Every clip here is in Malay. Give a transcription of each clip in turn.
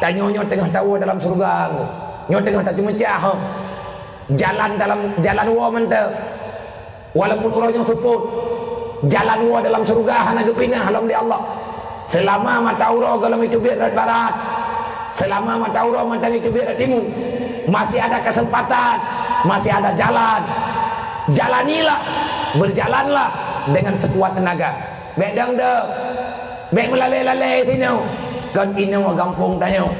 Tanya tengah tawa dalam surga. Nyo tengah tak cemecah. Jalan dalam jalan wa mentah. Walaupun orangnya support. Jalan wa dalam surga hana gepinah halam di Allah. Selama mata ura kalau itu biar barat. Selama mata ura mentang itu biar timur. Masih ada kesempatan, masih ada jalan. Jalanilah, berjalanlah dengan sekuat tenaga. Baik dang dah. Baik melalai-lalai tino. Kan ino gampung tanyo.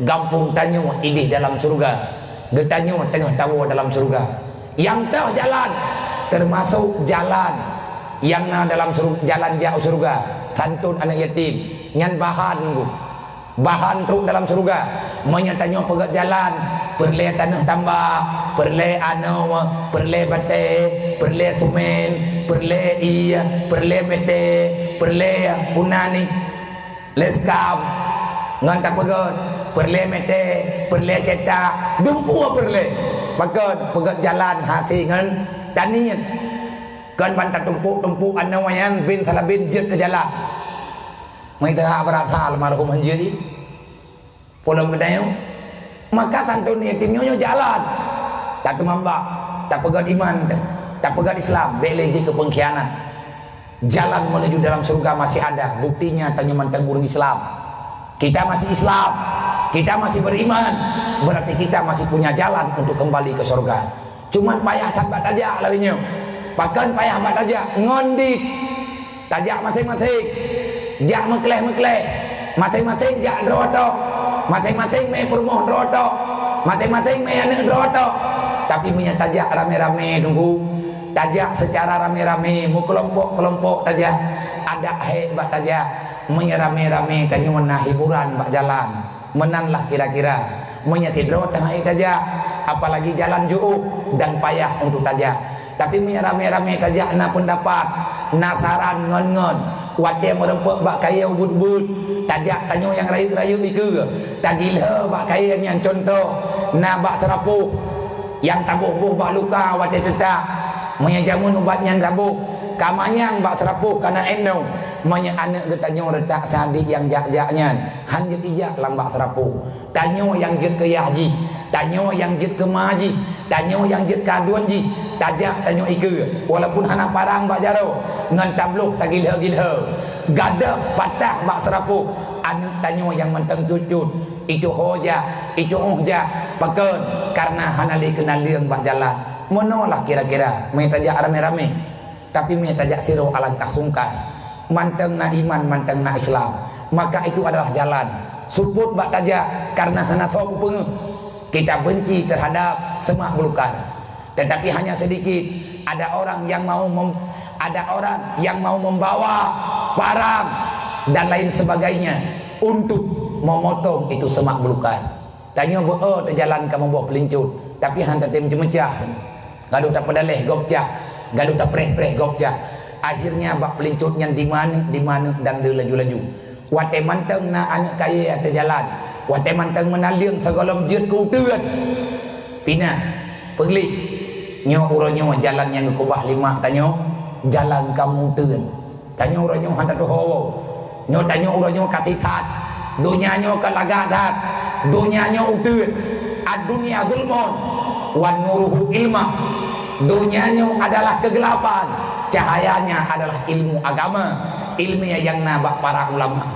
Gampung tanyo ini dalam surga. Getanyo tengah tawa dalam surga. Yang dah jalan termasuk jalan yang dalam surga, jalan jauh surga. Santun anak yatim nyan bahan truk dalam surga. Menyatanya pegat jalan, perle tanah tambak, perle perle bate, perle semen, perle perle mete, perle punani, leskam, ngantak pegat, perle mete, perle cetak, dumpu perle, pegat jalan hati ngan tanian, kan bantat tumpuk anawayan bin salabin jet ke jalan. Mai dah berata almarhum anjiri. Pulang gedayo. Maka santun yatimnya jalan. Tak mambak, tak pegat iman, tak pegat Islam, beleji ke pengkhianat. Jalan menuju dalam surga masih ada. Buktinya tanya mantang burung Islam. Kita masih Islam, kita masih beriman. Berarti kita masih punya jalan untuk kembali ke surga. Cuman payah tabat aja lawinya. Pakan payah bat aja ngondi. Tajak masing-masing. Jak mekleh-mekleh, masing-masing jak droto, masing-masing me permoh droto, masing-masing me anak droto. Tapi punya tajak rame-rame tunggu, tajak secara rame-rame, mu kelompok-kelompok tajak, ada hebat tajak, rame-rame tanya mana hiburan bak jalan, menanlah kira-kira, menyatidro tengah tajak, apalagi jalan jauh dan payah untuk tajak. Tapi rame-rame tajak na pendapat, nasaran ngon-ngon. Wate merempek bak kaya ubud-ubud. Tajak tanya yang rayu-rayu itu. Tagilha bak kaya yang contoh. Na bak terapuh. Yang tabuh-buh bak luka wate tetap. Menyajamun ubat yang tabuh. Kamanyang bak terapuh karena eno. Manya anak getanya retak sadik yang jak-jaknya. Hanya tijak lang bak terapuh. Tanya yang jet ke yahji. Tanya yang jet ke maji. Tanya yang jet ke aduan ji. Tajak tanya iku. Walaupun hana parang bak jaro. Ngan tabluh tagilha-gilha. Gadah patah bak serapuh. Anak tanya yang menteng cucut. Itu hoja, itu uhja. Pakan karena hanali kenal liang bak jalan. Menolah kira-kira. Mai tajak rame-rame. Tapi mai tajak siro alangkah sungkar. Manteng na iman, manteng na Islam. Maka itu adalah jalan. Suput bak tajak karena hana tahu pengu. Kita benci terhadap semak belukar. Tetapi hanya sedikit. Ada orang yang mau membawa barang dan lain sebagainya untuk memotong itu semak belukar. Tanya terjalan kamu bawa pelincut, tapi hantar tim cemecah. Gaduh tak pedaleh gopcah, gaduh tak preh-preh gopcah. Akhirnya bak pelincut yang di mana dan dia laju-laju. Wate manteng na anak kaya terjalan. Wate manteng menaliang segala jet ku tuan. Pina, peglis. Nyo uronyo jalan yang kubah lima tanyo jalan kamu tuan. Tanyo uronyo hantar doho. Nyo tanyo uronyo katitat. Dunia nyo kalagadat. Dunia nyo utuan. Ad-dunia zulmun wan nuruhu ilma. Dunia nyo adalah kegelapan. Cahayanya adalah ilmu agama. Ilmu yang nabak para ulama.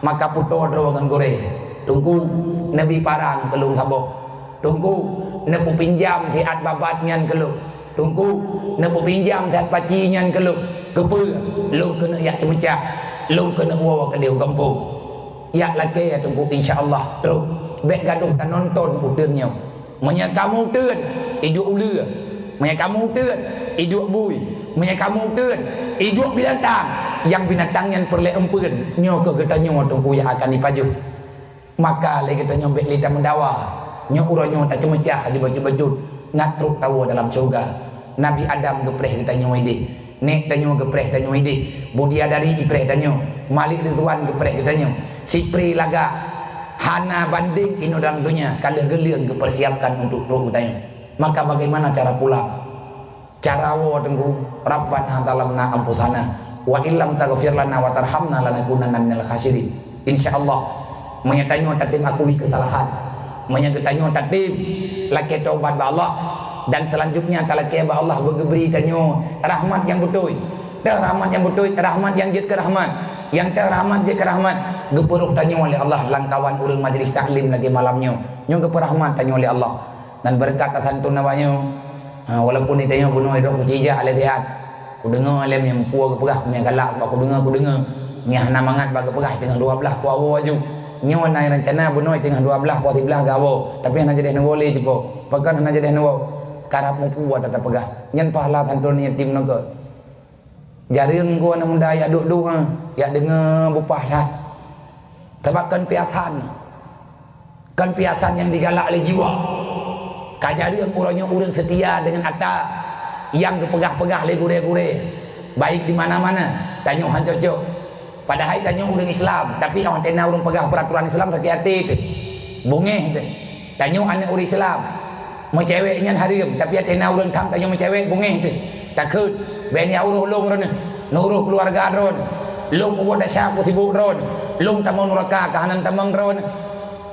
Maka puto drogan gore. Tunggu Nabi parang kelung sabok. Tunggu nepu pinjam thiat babat nyan keluk. Tunggu nepu pinjam thiat paci nyan keluk. Kepu lu kena yak cemecah. Lu kena wawa ke diu kampung. Yak laki ya tunggu insya-Allah. Terus bek gaduh tan nonton puteunnya. Menya kamu teun hidup ula. Menya kamu teun hidup bui. Menya kamu teun hidup binatang. Yang binatang yang perle empeun nyo ke getanyo tunggu yang akan dipaju. Maka le getanyo bek lita mendawa. Nyo uronyo tak cemecah di baju-baju ngatruk tawa dalam surga. Nabi Adam gepreh tanyo ide. Nek tanyo gepreh tanyo ide. Budia dari ipreh tanyo. Malik Ridwan gepreh tanyo. Sipri laga hana banding ino dalam dunia kada geliang dipersiapkan untuk roh tanyo. Maka bagaimana cara pulang? Cara wa tenggu Rabbana dalamna ampusana wa illam taghfir lana wa tarhamna lanakunanna minal khasirin. Insyaallah Menyatanya tatim akui kesalahan. Menyatanya tatim laki taubat ba Allah. Dan selanjutnya kalau ke ba Allah beri tanya rahmat yang betul. Rahmat yang betul, rahmat yang je ke rahmat. Yang rahmat je ke rahmat. Geperuh tanya oleh Allah dalam kawan urang majlis taklim lagi malamnya. Nyo geperuh rahmat tanya oleh Allah. Dan berkat santun namanya. Walaupun ditanya bunuh hidup kucija alih lihat. Ku dengar alim yang kuah keperah punya galak aku dengar ni hana mangat bagi perah tengah 12 ku awo aju nyo nai rencana bunuh tengah 12 ku 13 gawo tapi hana jadi boleh je po pakan hana jadi no karap mu puat ada pegah nyen pahala santun ni tim naga jaring gua na munda ya duk ya dengar bupah dah sebabkan piasan yang digalak oleh jiwa kajaring urangnya urang setia dengan atas yang kepegah-pegah le gure-gure baik di mana-mana tanya han cocok padahal tanya orang Islam tapi orang tena orang pegah peraturan Islam sakit hati tu bungeh tu tanya anak orang Islam mau cewek nyan harim tapi tena orang tham tanya mau cewek bungeh tu takut beni auruh long ron nuruh keluarga ron long buat dasar ku sibuk ron long tamang neraka kahanan tamang ron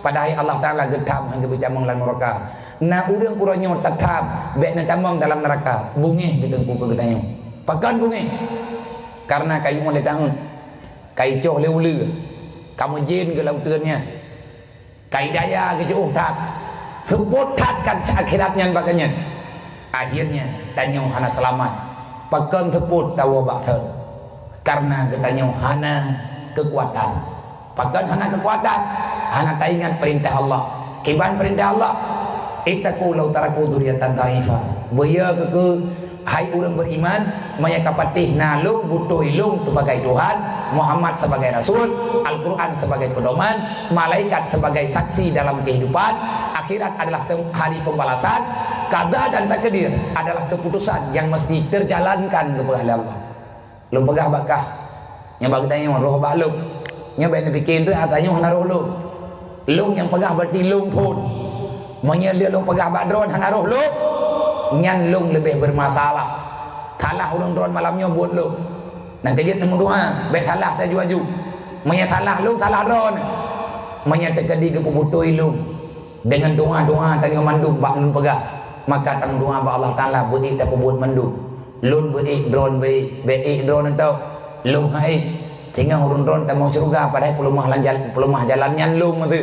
padahal Allah Taala getam hang kebicamang lan neraka. Na urang-urangnya tetap baik na tamang dalam neraka bungih gedengku ke gedanyo pakan bungih karena kayu mulai tahun kayu coh leulu kamu jin ke lautannya kayu daya ke jauh tak sebut takkan akhiratnya bakanya akhirnya tanyo hana selamat pakan sebut tawa bakter karena gedanyo hana kekuatan pakan hana kekuatan hana taingan perintah Allah kiban perintah Allah ittaqu law taraku dzurriatan dha'ifa boya ke hai urang beriman maya kapatih nalung butuh ilung sebagai Tuhan Muhammad sebagai Rasul Al-Quran sebagai pedoman malaikat sebagai saksi dalam kehidupan akhirat adalah hari pembalasan qada dan takdir adalah keputusan yang mesti terjalankan kepada Allah lum pegah bakah nya bagdanya roh baluk nya ben bikin tu artanya hana roh lung yang pegah berarti lung pun menyelia long pegah badron hana roh lu nyan long lebih bermasalah talah urang dron malamnya buat lu dan kejit nombor 2 bet talah taju aju menya talah lu talah dron menya terjadi ke pebutoi lu dengan doa-doa tanya mandum bak nun pegah maka tang doa ba Allah Taala buat tak buat mandum lun buat dron be dron entau lu hai tinggal urang dron tak mau surga padahal pelumah jalan nyan lu tu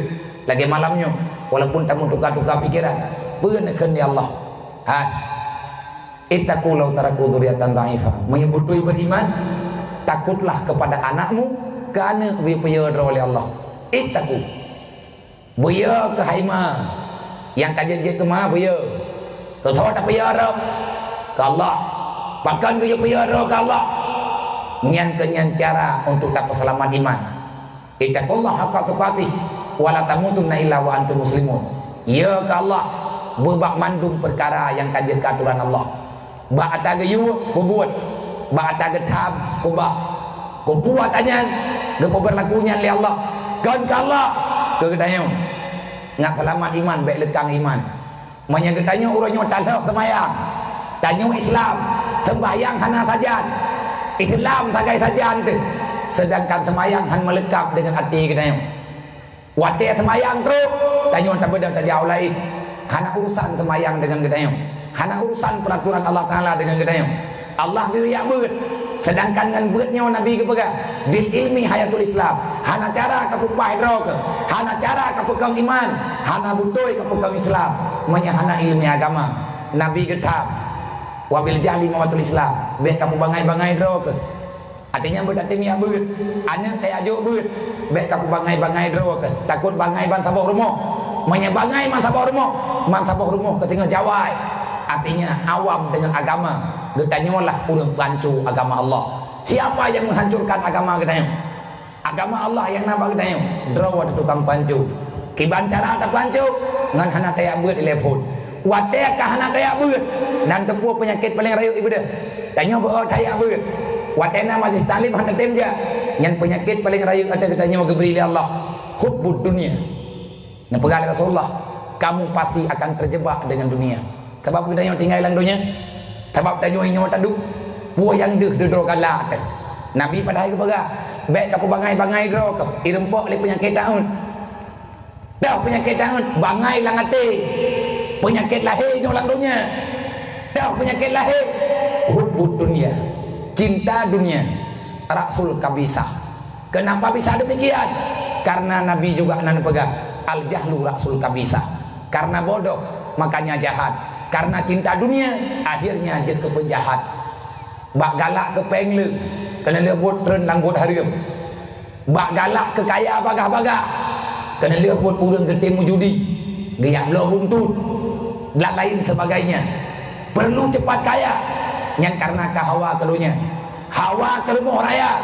lagi malamnya walaupun tamu tukar-tukar pikiran benekan ya Allah ittaqu law taraku dzurriatan dha'ifa menyebutui beriman takutlah kepada anakmu kerana biaya oleh Allah ittaqu biaya ke haima yang kajian je ke ma biaya tu tahu tak biaya ke Allah bahkan ke biaya ke Allah nyan cara untuk dapat selamat iman ittaqullaha haqqa tuqatih wala tamutunna illa wa antum muslimun ya ke Allah berbak mandum perkara yang kajian keaturan Allah bak ataga yu berbuat bak ataga tham kubah kubuat anyan gepo berlakunya li Allah kan ke Allah ke gedayo ngak selamat iman baik lekang iman manya gedanyo urangnya tanah semayang tanyo Islam sembahyang hana sajan Islam sagai sajan tu sedangkan semayang han melekap dengan hati gedayo wadah semayang terus tanya tak beda tak jauh lain hana urusan semayang dengan gedayo hana urusan peraturan Allah Ta'ala dengan gedayo Allah tu yang berat sedangkan dengan beratnya Nabi kepegang bil ilmi hayatul Islam hana cara kepupai drog hana cara kepegang iman hana butoi kepegang Islam menyahana ilmi agama Nabi getam wabil jahli mawatul Islam baik kamu bangai-bangai drog artinya berarti yang berat anak kayak ajuk berat baik kamu bangai-bangai drog takut bangai ban sabah rumah menyebangai man sabah rumah ketinggal jawai artinya awam dengan agama getanyolah urang pancu agama Allah siapa yang menghancurkan agama getanyo agama Allah yang nambah getanyo draw ada tukang pancu kiban cara tak pancu ngan hana tayak beut telepon wate ka hana tayak beut nan tempuh penyakit paling rayu ibu dah tanyo bo tayak beut watena majlis taklim hana tem je nyan penyakit paling rayu ada getanyo geberi Allah hubbud dunia dan pegang Rasulullah kamu pasti akan terjebak dengan dunia sebab kita yang tinggal dalam dunia sebab tanya ini mata du buah yang duduk galak Nabi pada hari kepada baik kamu bangai-bangai drog irempok oleh penyakit tahun Dah penyakit tangan bangai lang hati. Penyakit lahir nyolang dunia. Dah penyakit lahir hubud dunia, cinta dunia. Rasul kabisa. Kenapa bisa demikian? Karena Nabi juga nan pegang al jahlu rasul kabisa. Karena bodoh makanya jahat. Karena cinta dunia akhirnya jadi ke penjahat. Bak galak ke pengle kena lebut tren langgut harim. Bak galak ke kaya bagah-bagah kena lebut urang getim judi. Giyak lo buntut dan lain sebagainya. Perlu cepat kaya yang karena hawa kelunya. Hawa kelumu raya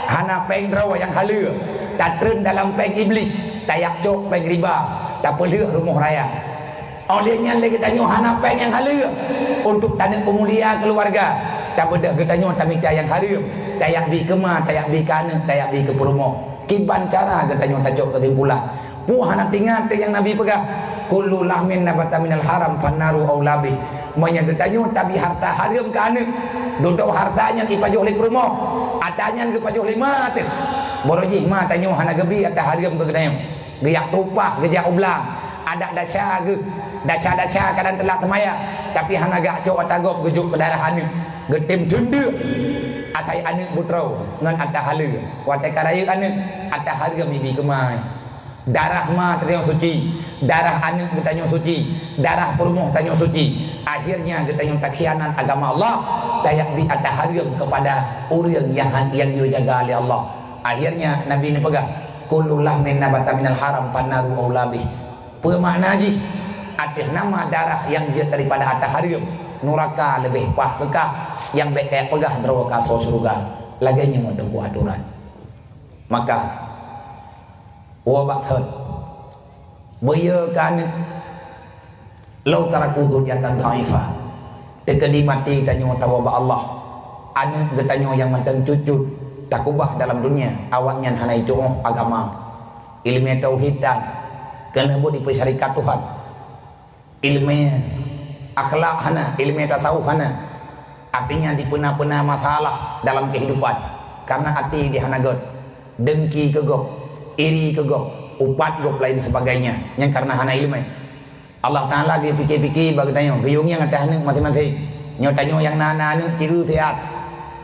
hana peng rawa yang halua tak tren dalam peng iblis tayak cok peng riba tak perlu rumah raya. Olehnya lagi tanya hana peng yang halua untuk tanah pemulia keluarga tak bedah ketanya tamita yang harum tayak bi kema tayak bi kana tayak bi ke perumo kiban cara ketanya tajuk kesimpulan pu hana tinggal yang Nabi pegang kullu lahmin nabata minal haram fannaru aulabi monya ketanya tapi harta harum kana duduk hartanya dipajuh oleh perumo atanya dipajuh lima tu boroji ma tanya hana gebi atah harum ke ketanya giyak tupah gejak ublang ada dasar ke dasar kadang telah temaya tapi hana gak cok atagop gejuk ke darah anu getim junda atai anu putrau ngan atah halu watai karaya anu atah harga mibi kemai darah ma tanya suci darah anu bertanya suci darah perumuh tanya suci akhirnya getanya takhianan agama Allah tayak bi atah harga kepada orang yang dia jaga oleh Allah. Akhirnya Nabi ini pegang kullu lahmin nabata minal haram fannaru aulabi. Bermakna haji atas nama darah yang daripada atas haram nuraka lebih pah kekah yang baik kayak pegah neraka surga laganya mau tunggu aturan. Maka wabak thot bayarkan lau taraku durjatan dhaifah tekedi mati tanya tawabak Allah anak getanyo yang matang cucut takubah dalam dunia awaknya hanai tuh agama ilmu tauhid dan kena boleh dipersarikat Tuhan ilmu akhlak hana ilmu tasawuf hana artinya dipena-pena masalah dalam kehidupan karena hati dihanagot dengki kegok iri kegok upat gok lain sebagainya yang karena hana ilmu Allah Ta'ala lagi fikir-fikir bagi tanya gayungnya ngatah anak mati-mati nyotanyo yang nana anak ciru tiat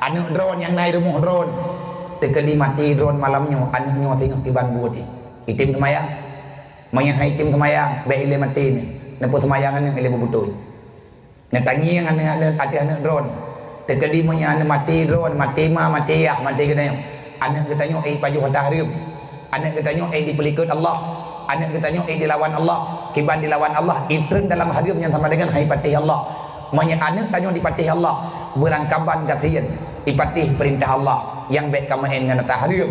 anak drone yang naik rumah drone tekedi mati drone malamnya anaknya tengok tiban buat itim temayang mayang itim temayang baik ile mati ni nepo temayangan yang ile bebutuh netangi yang anak anak drone tekedi maya anak mati drone mati mati ya mati katanya anak katanya paju hadah harum anak katanya dipelikut Allah anak katanya dilawan Allah kiban dilawan Allah itren dalam harum yang sama dengan hai patih Allah maya anak tanya dipatih Allah berangkaban kasihan dipatih perintah Allah yang baik kamain dengan tahrim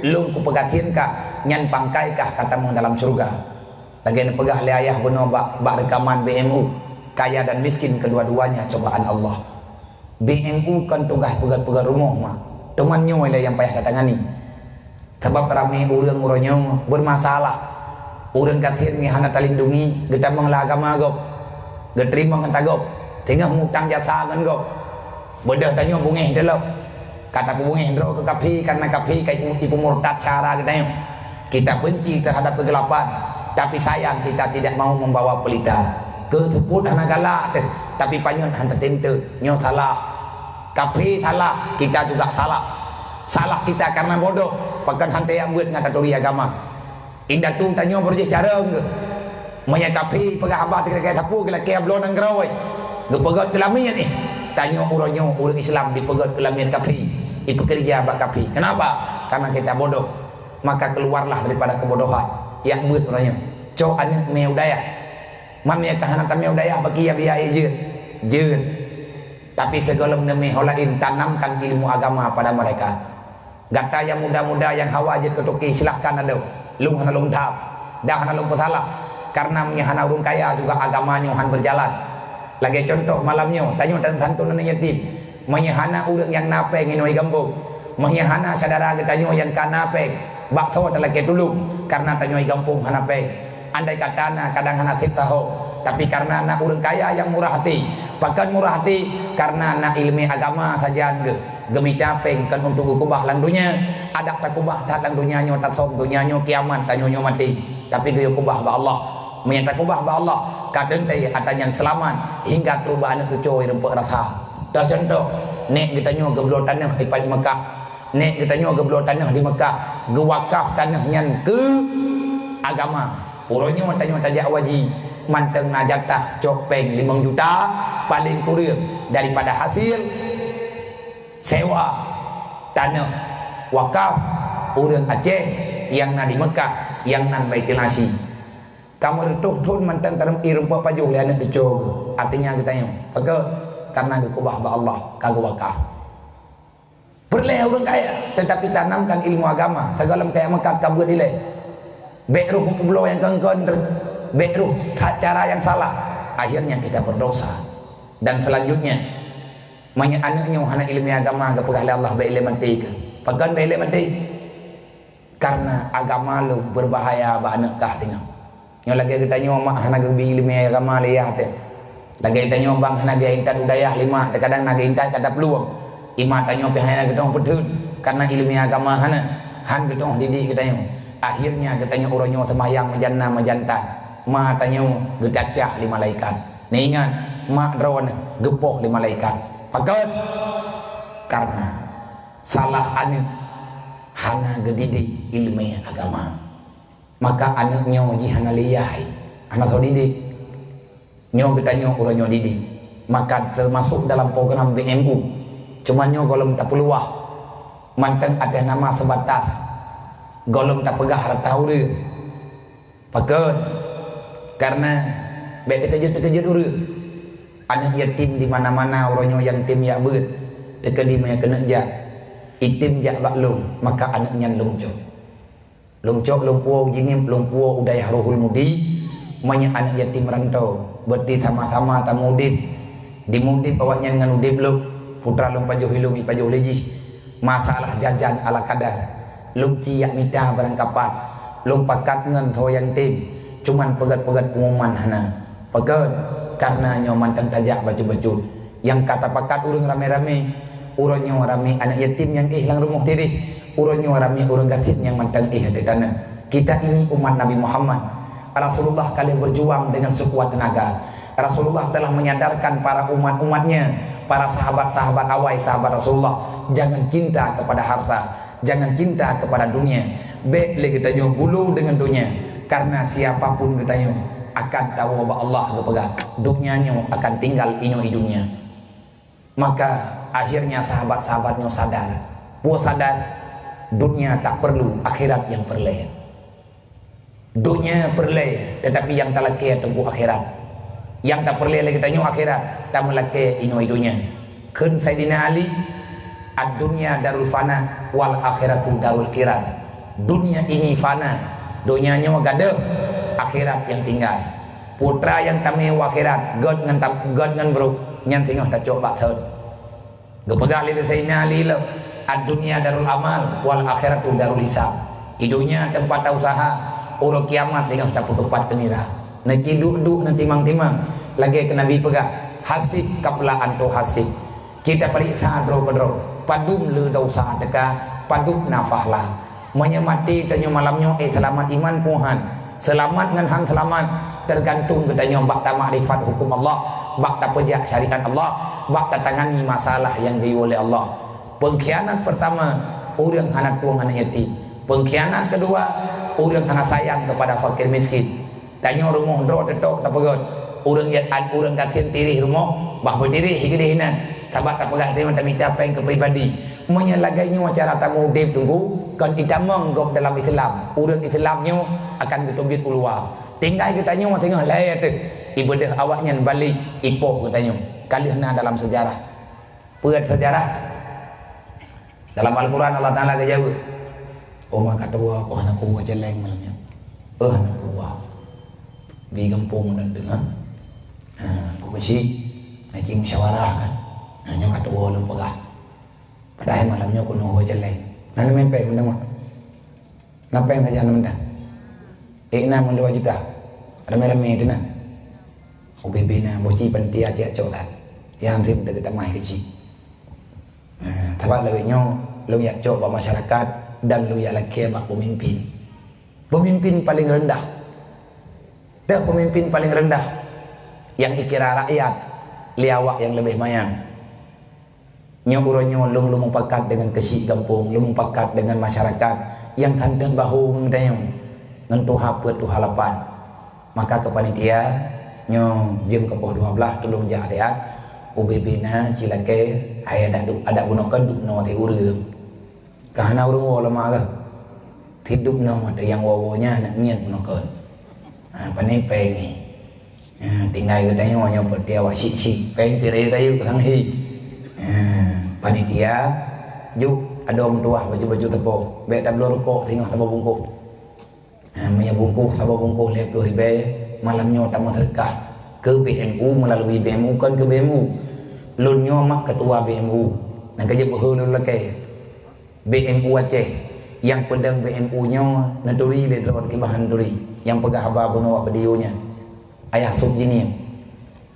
lung ku pegatian ka nyan pangkai kah katamu dalam surga lagi pegah le ayah beno bak rekaman BMU kaya dan miskin kedua-duanya cobaan Allah. BMU kan tugas pegat-pegat rumah mah temannya lah yang payah datangani sebab ramai orang urangnya bermasalah orang kathir ni hana talindungi getamang lah agama gop geterima kan tagop tengah ngutang jasa kan gop bedah tanya bungeh delok kata bungeh dro ke kapi karena kapi kayak tipu murtad cara kita benci terhadap kegelapan tapi sayang kita tidak mau membawa pelita ke tuput anak galak tapi panyon hantar tente nyo salah kapi salah kita juga salah kita karena bodoh pakan hantar yang buat ngataturi agama indah tu tanya berjih cara ke maya kapi pegah abah kira-kira sapu kira kaya belon ang grawai gepegat kelamin ni tanya orang Islam dipegat kelamin kapi dipekerja abah kapi kenapa? Karena kita bodoh maka keluarlah daripada kebodohan yang buat orangnya cok anak meudaya mamnya kahanatan meudaya bagi ya biaya jeun tapi segala demi holain tanamkan ilmu agama pada mereka gata yang muda-muda yang hawa aja ketuki silahkan ada lung hana lung tap dah hana lung salah karena hana urung kaya juga agamanya han berjalan lagi contoh malamnya tanya dan santun anak yatim menyehana urang yang napeng inoi gambung menyehana saudara getanyo yang kanapeng bakto telake dulu karena tanyoi gampung hanapeng andai katana kadang hana tahu tapi karena anak urang kaya yang murah hati bahkan murah hati karena anak ilmu agama saja gemi capeng kan untuk kubah lang dunia ada tak kubah tak lang dunia nyo tak som dunia nyo kiamat tanyo nyo mati tapi dia kubah ba Allah menyata kubah ba Allah kadang teh atanya selamat hingga perubahan itu coy rempuk rasa dah contoh nek kita nyo geblo tanah di Paling Mekah nek kita nyo geblo tanah di Mekah gewakaf tanah nyan ke agama puronyo tanyo tajak waji manteng najatah copeng 5 juta paling kurang daripada hasil sewa tanah wakaf orang Aceh yang na di Mekah yang nan Baitul Nasi kamu itu tun manteng tarum irumpa pajuh le anak dicog artinya kita yang okay? Karena kubah ba Allah kagak wakaf perleh orang kaya tetapi tanamkan ilmu agama segala kayak Mekah kabut ile bekruh pulau yang kengkon bekruh cara yang salah akhirnya kita berdosa dan selanjutnya banyak anaknya anak ilmu agama agak pegah Allah ba ile mati ke pegan ba ile mati karena agama lu berbahaya ba anak kah tengok nyo lagi kita nyo mak hana gebi ilmu agama liah teh lagi kita nyo bang hana ge intan udayah 5 kadang naga intan kada peluang ima tanyo pe hana gedong pedun karena ilmu agama hana han gedong didik kita nyo akhirnya kita nyo uronyo sembahyang menjana menjantan ma tanyo gedacah 5 malaikat ni ingat mak drone gepoh 5 malaikat pakat karena salah anak hana gedidik ilmu agama maka anaknya uji hana liyai anak tahu didik nyo kita nyo uronyo didik maka termasuk dalam program BMU cuman nyo golong tak peluah manteng ada nama sebatas golong tak pegah harta ura pakat karena bete kejut ura anak yatim di mana-mana uronyo yang tim ya ber dekedim yang kena jak itim jak baklum maka anaknya lungcok lumpuau jinim lumpuau udayah rohul mudi banyak anak yatim rantau berarti sama-sama tamudib dimudib awaknya dengan udib lu putra lum pajuh hilumi pajuh lejih masalah jajan ala kadar lum kiyak mita berangkapat lum pakat ngan thoyang tim cuman pegat-pegat pengumuman hana pegat karena nyoman tang tajak baju-baju yang kata pakat urang rame-rame uronyo rame anak yatim yang hilang rumah tirih uronyo rame urang gasit yang mantang ada tanah kita ini umat Nabi Muhammad Rasulullah kalian berjuang dengan sekuat tenaga Rasulullah telah menyadarkan para umat-umatnya para sahabat-sahabat awal sahabat Rasulullah jangan cinta kepada harta jangan cinta kepada dunia baiklah kita nyo bulu dengan dunia karena siapapun kita nyo akan tahu bahwa Allah kepegang dunianya akan tinggal ino di dunia maka akhirnya sahabat-sahabatnya sadar dunia tak perlu akhirat yang perleh dunia perleh tetapi yang tak laki tunggu akhirat yang tak perleh lagi tanya akhirat tak melaki ino dunia kun Sayyidina Ali ad-dunya darul fana wal akhiratu darul kirar dunia ini fana dunianya gada akhirat yang tinggal putra yang tamai akhirat god ngan bro nyan tengah tak coba thon gepegal li Sayyidina Ali lo ad-dunya darul amal wal akhiratu darul hisab hidunya tempat usaha urut kiamat tengah tak tempat penira nanti duduk nanti timang-timang lagi ke Nabi pegah hasib kapla antu hasib kita periksa dro padum le dosa teka padum nafahlah menyemati tanyo malamnya selamat iman Tuhan selamat ngan hang selamat tergantung ketanyo bak ta makrifat hukum Allah bak ta pejak syariat Allah bak ta tangani masalah yang dioleh oleh Allah. Pengkhianat pertama orang anak tuang anak yatim pengkhianat kedua orang hana sayang kepada fakir miskin tanya rumah dro tetok tak pegot orang orang katin tirih rumah bah berdiri higidinan tabat tak pegah dia minta peng ke pribadi menyalagainya cara tamu dep tunggu kan kita menggop dalam Islam orang Islamnya akan ketubit ulua tinggal kitanya tengah layak tu ibadah awaknya balik ipoh katanya kalihna dalam sejarah perat sejarah dalam Al-Quran Allah Ta'ala ke jauh orang kata wah anak kuah jeleng malamnya anak kuah di kampung dan dengar komisi ngaji musyawarah kan hanya kata wah lem pegah padahal malamnya kuno kuah jeleng nanti mempeng mendengar napeng saja mendah ikna mendoa juta rame-rame itu nah OBB na boci pentia cek cok tak yang rim dekat tamai kecil tabak lebihnya lu yak cok masyarakat dan lu yak laki bak pemimpin paling rendah Itu pemimpin paling rendah yang dikira rakyat, liawak yang lebih mayang. Nyo uronyo lung pakat dengan kesik kampung, lung pakat dengan masyarakat yang kanteng bahu mengdayung ngentu hapet tu halapan. Maka kepanitia nyo jem ke poh 12 tolong jahatian UBB na cilake ay ada gunakan dupno ti urang. Kahana urang lama ke hidup no ada yang wawonya nak niat gunakan. Panai peng ni. Tinggal ke tanya nyo petia wasik peng tire tayu ke hi. Panitia juk ada orang tua baju-baju tepuk baik tak belum rokok tengok tambah bungkus punya bungkus tambah bungkus 50,000 malamnya tak terdekat ke BMU melalui BMU kan ke BMU lunyo mak ketua BMU dan kerja berhulu lagi BMU Aceh yang pedang BMU nya naduri le lor ke bahan duri yang pegah haba bunuh videonya ayah sub jini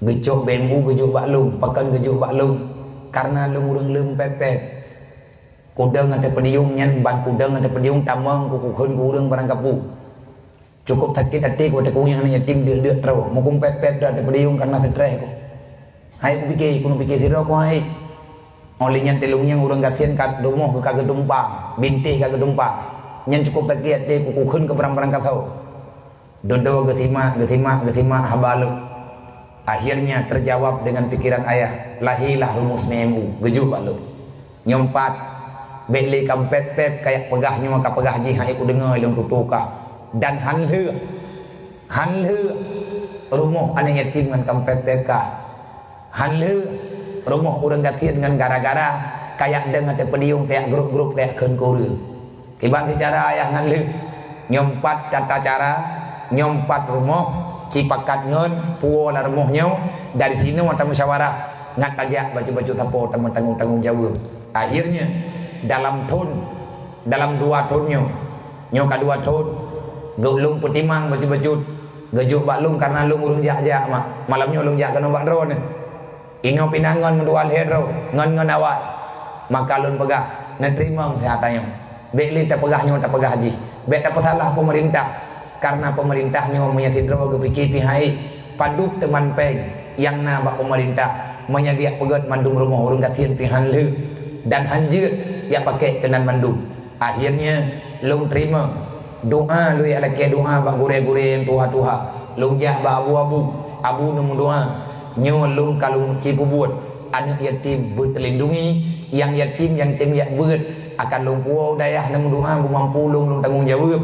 gejok BMU gejok baklum pakan gejok baklum karena lu urang lem pepet kudang ada pediung nyan ban kudang ada pediung tamang ku khun ku urang barang kapu cukup sakit hati ku tekung yang yatim dia terus mukung pepet ada pediung karena stres ku hai ku pikir sira ku hai oleh nyan telung yang urang gatian kat rumah ke kagak tumpang bintih kagak tumpang nyan cukup sakit hati ku khun ke barang-barang katau dodo getima habalu. Akhirnya terjawab dengan pikiran ayah, lahilah rumus BMU, gejuk balu. Nyompat, beli kampet-pet kayak pegahnya maka pegah ji hai ku dengar yang tutuka dan hanle rumah anak yatim dengan kampet-pet ka. Hanle rumah orang gatian dengan gara-gara kayak dengan pediung kayak grup-grup kayak kenkura. Tiba secara ayah hanle nyompat tata cara, nyompat rumah cipakat ngen puola rumahnya dari sini wata musyawarah ngat tajak baju-baju tapo teman tanggung jawab. Akhirnya dalam 2 tahunnya nyo kadua tahun gelung putimang baju-baju gejuk baklung karena lung urung jak mak malamnya lung jak kena bak drone ino pinangan mendual hero ngan awal maka lun pegah nerima kesehatannya beli tak pegahnya tak pegah haji bek tak salah pemerintah karena pemerintahnya menyatidro kepikir pihai padup teman peng yang nabak pemerintah menyadia pegat mandung rumah urung gatian pihan le dan hanjir ya pakai kenan mandung. Akhirnya lung terima doa lu ya laki doa bak gure-gure yang tuha-tuha lung jak bak abu nombor doa nyo lung kalung cipu buat anak yatim berterlindungi yang yatim yang tim yak berat akan lung puau dayah nombor doa mampu lung tanggung jawab.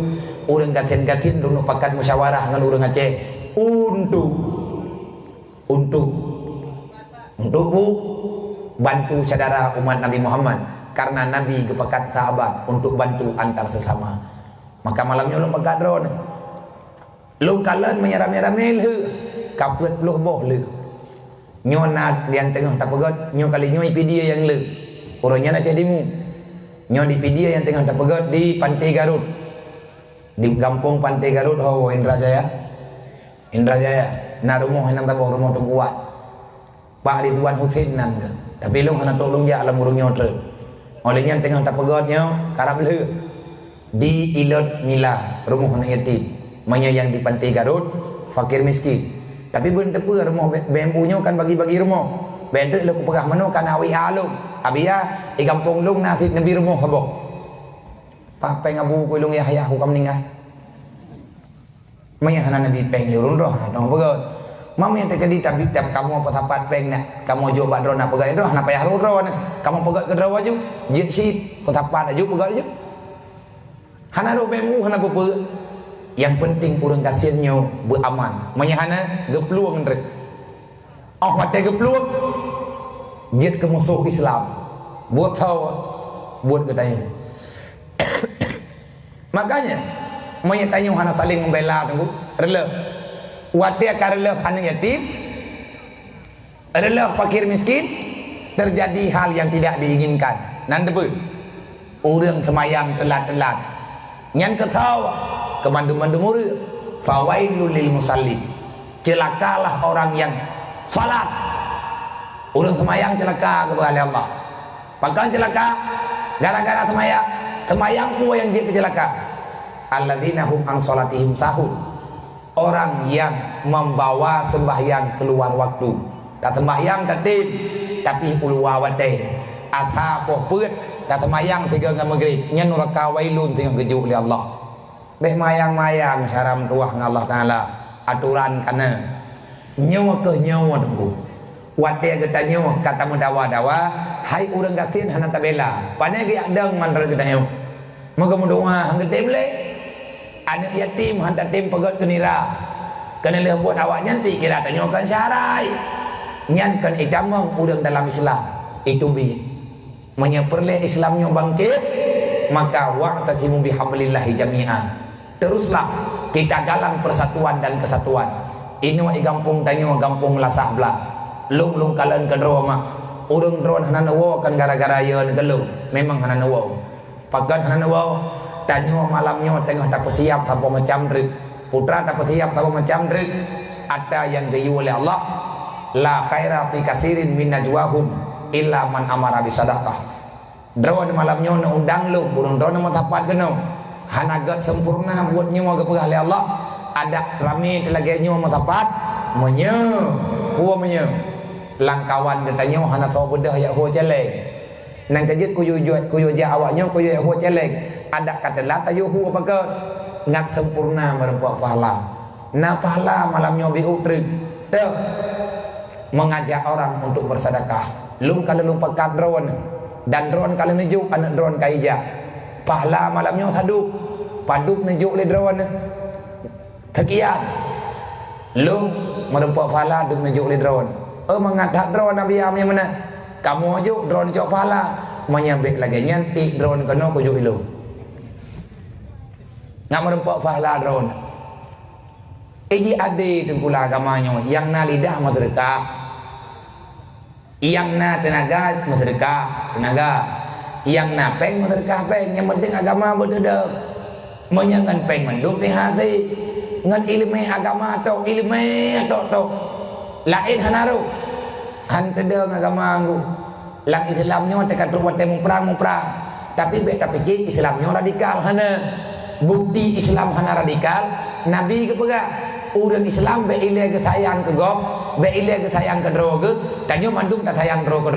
Orang gatin-gatin dulu pakat musyawarah dengan orang Aceh untuk bu bantu saudara umat Nabi Muhammad karena Nabi kepakat sahabat untuk bantu antar sesama. Maka malamnya lu pakat drone lu kalan menyerame-rame le kaput lu boh le nyonat yang tengah tak pegat nyo kali nyo dia yang le orangnya nak jadimu nyo di dia yang tengah tak pegat di Pantai Garut di kampung Pantai Garut Indra Jaya na rumah yang tabuh rumah tungguat Pak Ridwan Hussein nan ke tapi lu hana tolong ja alam urung nyotre olehnya tengah tak pegatnya karab le di Ilot Mila rumah anak yatim manya yang di Pantai Garut fakir miskin tapi belum tepu rumah BMU nya kan bagi-bagi rumah bendek lu ku pegah mano kan awi alung abia di kampung lung nasib nabi rumah saboh peng abu ku lung Yahya hukam ningah maya hana nabi peng lurun roh dong pegot mam yang terjadi tapi kamu apa tapat peng nak kamu jo bak drone apa gaya roh napa ya roh kamu pegot ke draw aju jit sit tapat aju pegot aju hana ro bemu hana apa yang penting urang kasiannya beraman maya hana gepluang rek oh mate gepluang jit ke musuh Islam buat tahu buat kedai. Makanya maya tanya hana saling membela tunggu rela watia karela anak yatim rela fakir miskin terjadi hal yang tidak diinginkan nan debu urang semayang telat-telat nyan ketawa kemandum-mandum urang fawailul lil musallin celakalah orang yang salat urang semayang celaka kepada Allah pakan celaka gara-gara semayang pun yang dia kecelaka alladzina hum an salatihim sahun orang yang membawa sembahyang keluar waktu. Tak sembahyang tak tim, tapi keluar waktu. Asa poh put, tak sembahyang 3 dengan maghrib. Nyen raka wailun tengah kejuk oleh Allah. Beh mayang-mayang cara mentuah dengan Allah Taala. Aturan kana nyawa ke nyawa tunggu. Wate kita nyawa kata mendawa-dawa, hai urang gatin hana tabela. Pane ge adang mandar kita nyawa. Moga doa hang getem le. Anak yatim hantar tim pegot ke nira. Kena leh buat awak nyanti kira tanyakan syarai. Nyankan idamang urang dalam Islam. Itu bi. Menyeperleh Islamnya bangkit, maka wa'tasimu bihablillahi jami'ah. Teruslah kita galang persatuan dan kesatuan. Ini wa gampung tanya gampung lasah belah. Lung kalian ke mak urang drone hana nawo kan gara-gara ya ngelung memang hana nawo pagan hana nawo tanya malamnya tengah tak siap apa macam drik putra tak siap apa macam drik ada yang gayu oleh Allah la khaira fi kasirin min najwahum illa man amara bi sadaqah drone malamnya undang lu burung drone mau tapat kena hana gat sempurna buat nyawa ke oleh Allah ada rami lagi nyawa mau tapat menye buah menye langkawan katanya hana tahu bedah ya ho celeng nang kejut kuyu ja awaknya kuyu ho celeng ada kata la tayu hu apa ke ngat sempurna merempuak pahala na pahala malamnya bi utri teh mengajak orang untuk bersedekah lum kalau lum pekat drone dan drone kalau nejuk anak drone kaija pahala malamnya haduk paduk nejuk le drone sekian lum merempuak pahala duk nejuk le drone mengadak drone Nabi yang mana kamu aja drone jauh pahala menyambik lagi nyantik drone kena kujuk ilu nak merempak pahala drone iji ade tengkula agamanya yang na lidah masyarakat yang na tenaga masyarakat tenaga yang na peng masyarakat peng yang penting agama berdedek menyangan peng menduk di hati ngan ilmu agama atau ilmu atau lain hanaru hantedeng agama anggu lang Islamnya tekan ruwat temu perang tapi beta pikir Islamnya radikal hana bukti Islam hana radikal Nabi ke pegak urang Islam be ile ke sayang ke gop be ile ke sayang ke droge tanyo mandung tak sayang droge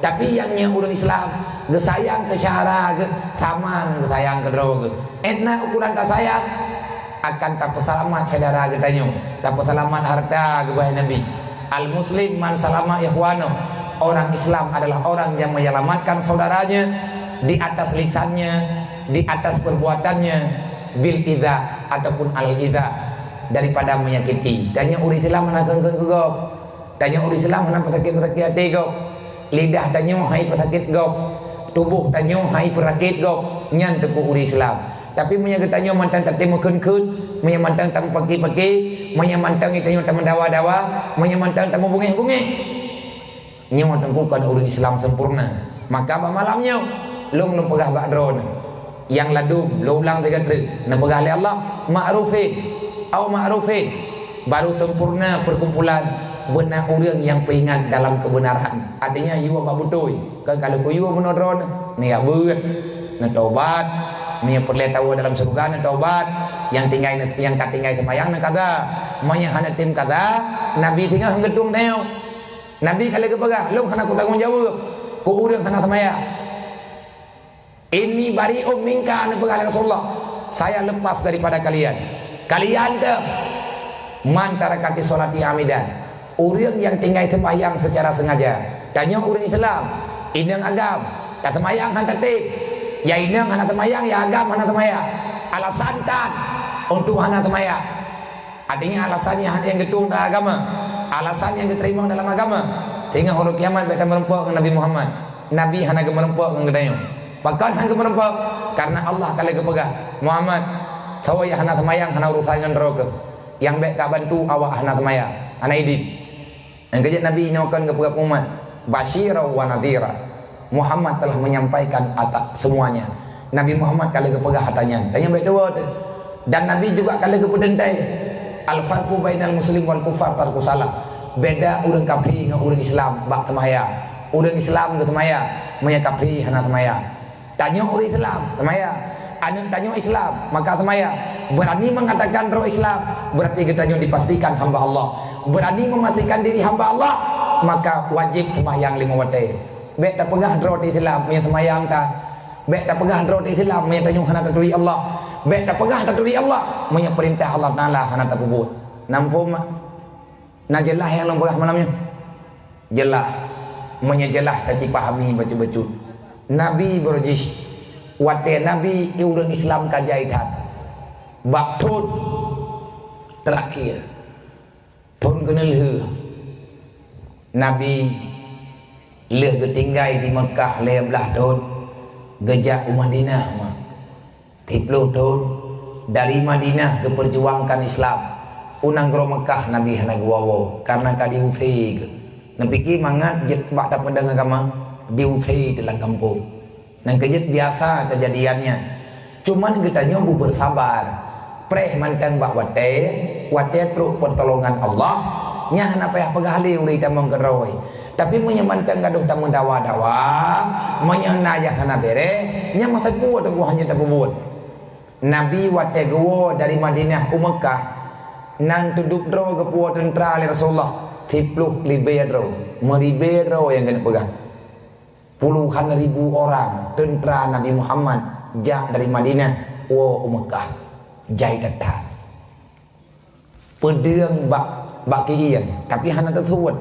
tapi yangnya urang Islam ge sayang ke syara ke sama ke sayang ke droge etna ukuran tak sayang akan tak pesalamat saudara ke tanyo tak pesalamat harta ke bae Nabi al muslim man salama ikhwano orang Islam adalah orang yang menyelamatkan saudaranya di atas lisannya di atas perbuatannya bil idza ataupun al idza daripada menyakiti tanya uri Islam mana kegop tanya uri Islam mana pesakit hati gop lidah tanya hai pesakit gop tubuh tanya hai perakit gop nyan tepu uri Islam tapi menyang tanya mantan tak temu kun menyang mantan tak pagi-pagi menyang mantan itu tak mendawa-dawa menyang mantan tak bungih-bungih nyawa tengkukan orang Islam sempurna maka apa malamnya long pegah bak drone yang ladum lo ulang 3 kali pegah oleh Allah ma'rufin baru sempurna perkumpulan benar orang yang peringat dalam kebenaran adanya you apa betul kan kalau you benar drone ni abut nak taubat ni perlu tahu dalam surga nak taubat yang kat tinggal semayang nak kata maya hana tim kata Nabi tinggal gedung teo Nabi kalau ke pegah lu hana ku tanggung jawab ku urang hana semayang ini bari minka ana pegah Rasulullah saya lepas daripada kalian ke mantarakati solati amidan urang yang tinggal semayang secara sengaja tanya urang Islam indang agam tak semayang hana tim ya indang hana semayang ya agam hana semayang alasan tan untuk hana semayang artinya alasannya hanya yang gedung dalam agama alasan yang diterima dalam agama sehingga hari kiamat beta merempuak dengan Nabi Muhammad Nabi hana merempuak dengan gedayo bahkan hana merempuak karena Allah kalau kepegah Muhammad sawaya hana semayang hana urusan dengan neraka yang baik kak bantu awak hana semayang hana idit yang kejadian Nabi nyokan kepegah umat basyira wa nadhira Muhammad telah menyampaikan atas semuanya Nabi Muhammad kalau kepegah hatanya tanya baik dua dan Nabi juga kalau kepudentai al-farqu bainal muslim wal kufar tarku salah beda urang kafir dengan urang Islam bak temaya urang Islam ke temaya menyakapi hana temaya tanya urang Islam temaya anak tanya Islam maka semaya, berani mengatakan roh Islam berarti kita dipastikan hamba Allah, berani memastikan diri hamba Allah maka wajib sembahyang 5 waktu. Bek tak pegah roh Islam yang sembahyang ta, bek tak pegah roh Islam yang tanya hana taturi Allah, bek tak pegah taturi Allah punya perintah Allah Taala hana tak buat. Nampak mak nak jelas yang long pegah malamnya jelas menyejelas tak pahami betul-betul. Nabi berjis waktu Nabi orang Islam kajaitan bak thun terakhir thun kena leh Nabi leh ketinggai di Mekah 15 tahun gejak Madinah 30 tahun dari Madinah ke perjuangkan Islam unang gro Mekah Nabi hana gwawo karena kadi ufig napiki mangat jet bak tak pedang agama diufig dalam kampung dan kejet biasa kejadiannya cuman kita nyobu bersabar preh mantang bak wate truk pertolongan Allah nya hana payah pegahli uri tamang keroi tapi menyemantang gaduh tamang dawa-dawa menyana yang hana bere nya masa buat aku hanya tak buat Nabi wate go dari Madinah ke Mekah nan duduk dro ke puat tentera oleh Rasulullah 10 libero meribero yang kena pegang puluhan ribu orang tentera Nabi Muhammad jak dari Madinah wa Mekah jai datang pedang bak kian tapi hana tersebut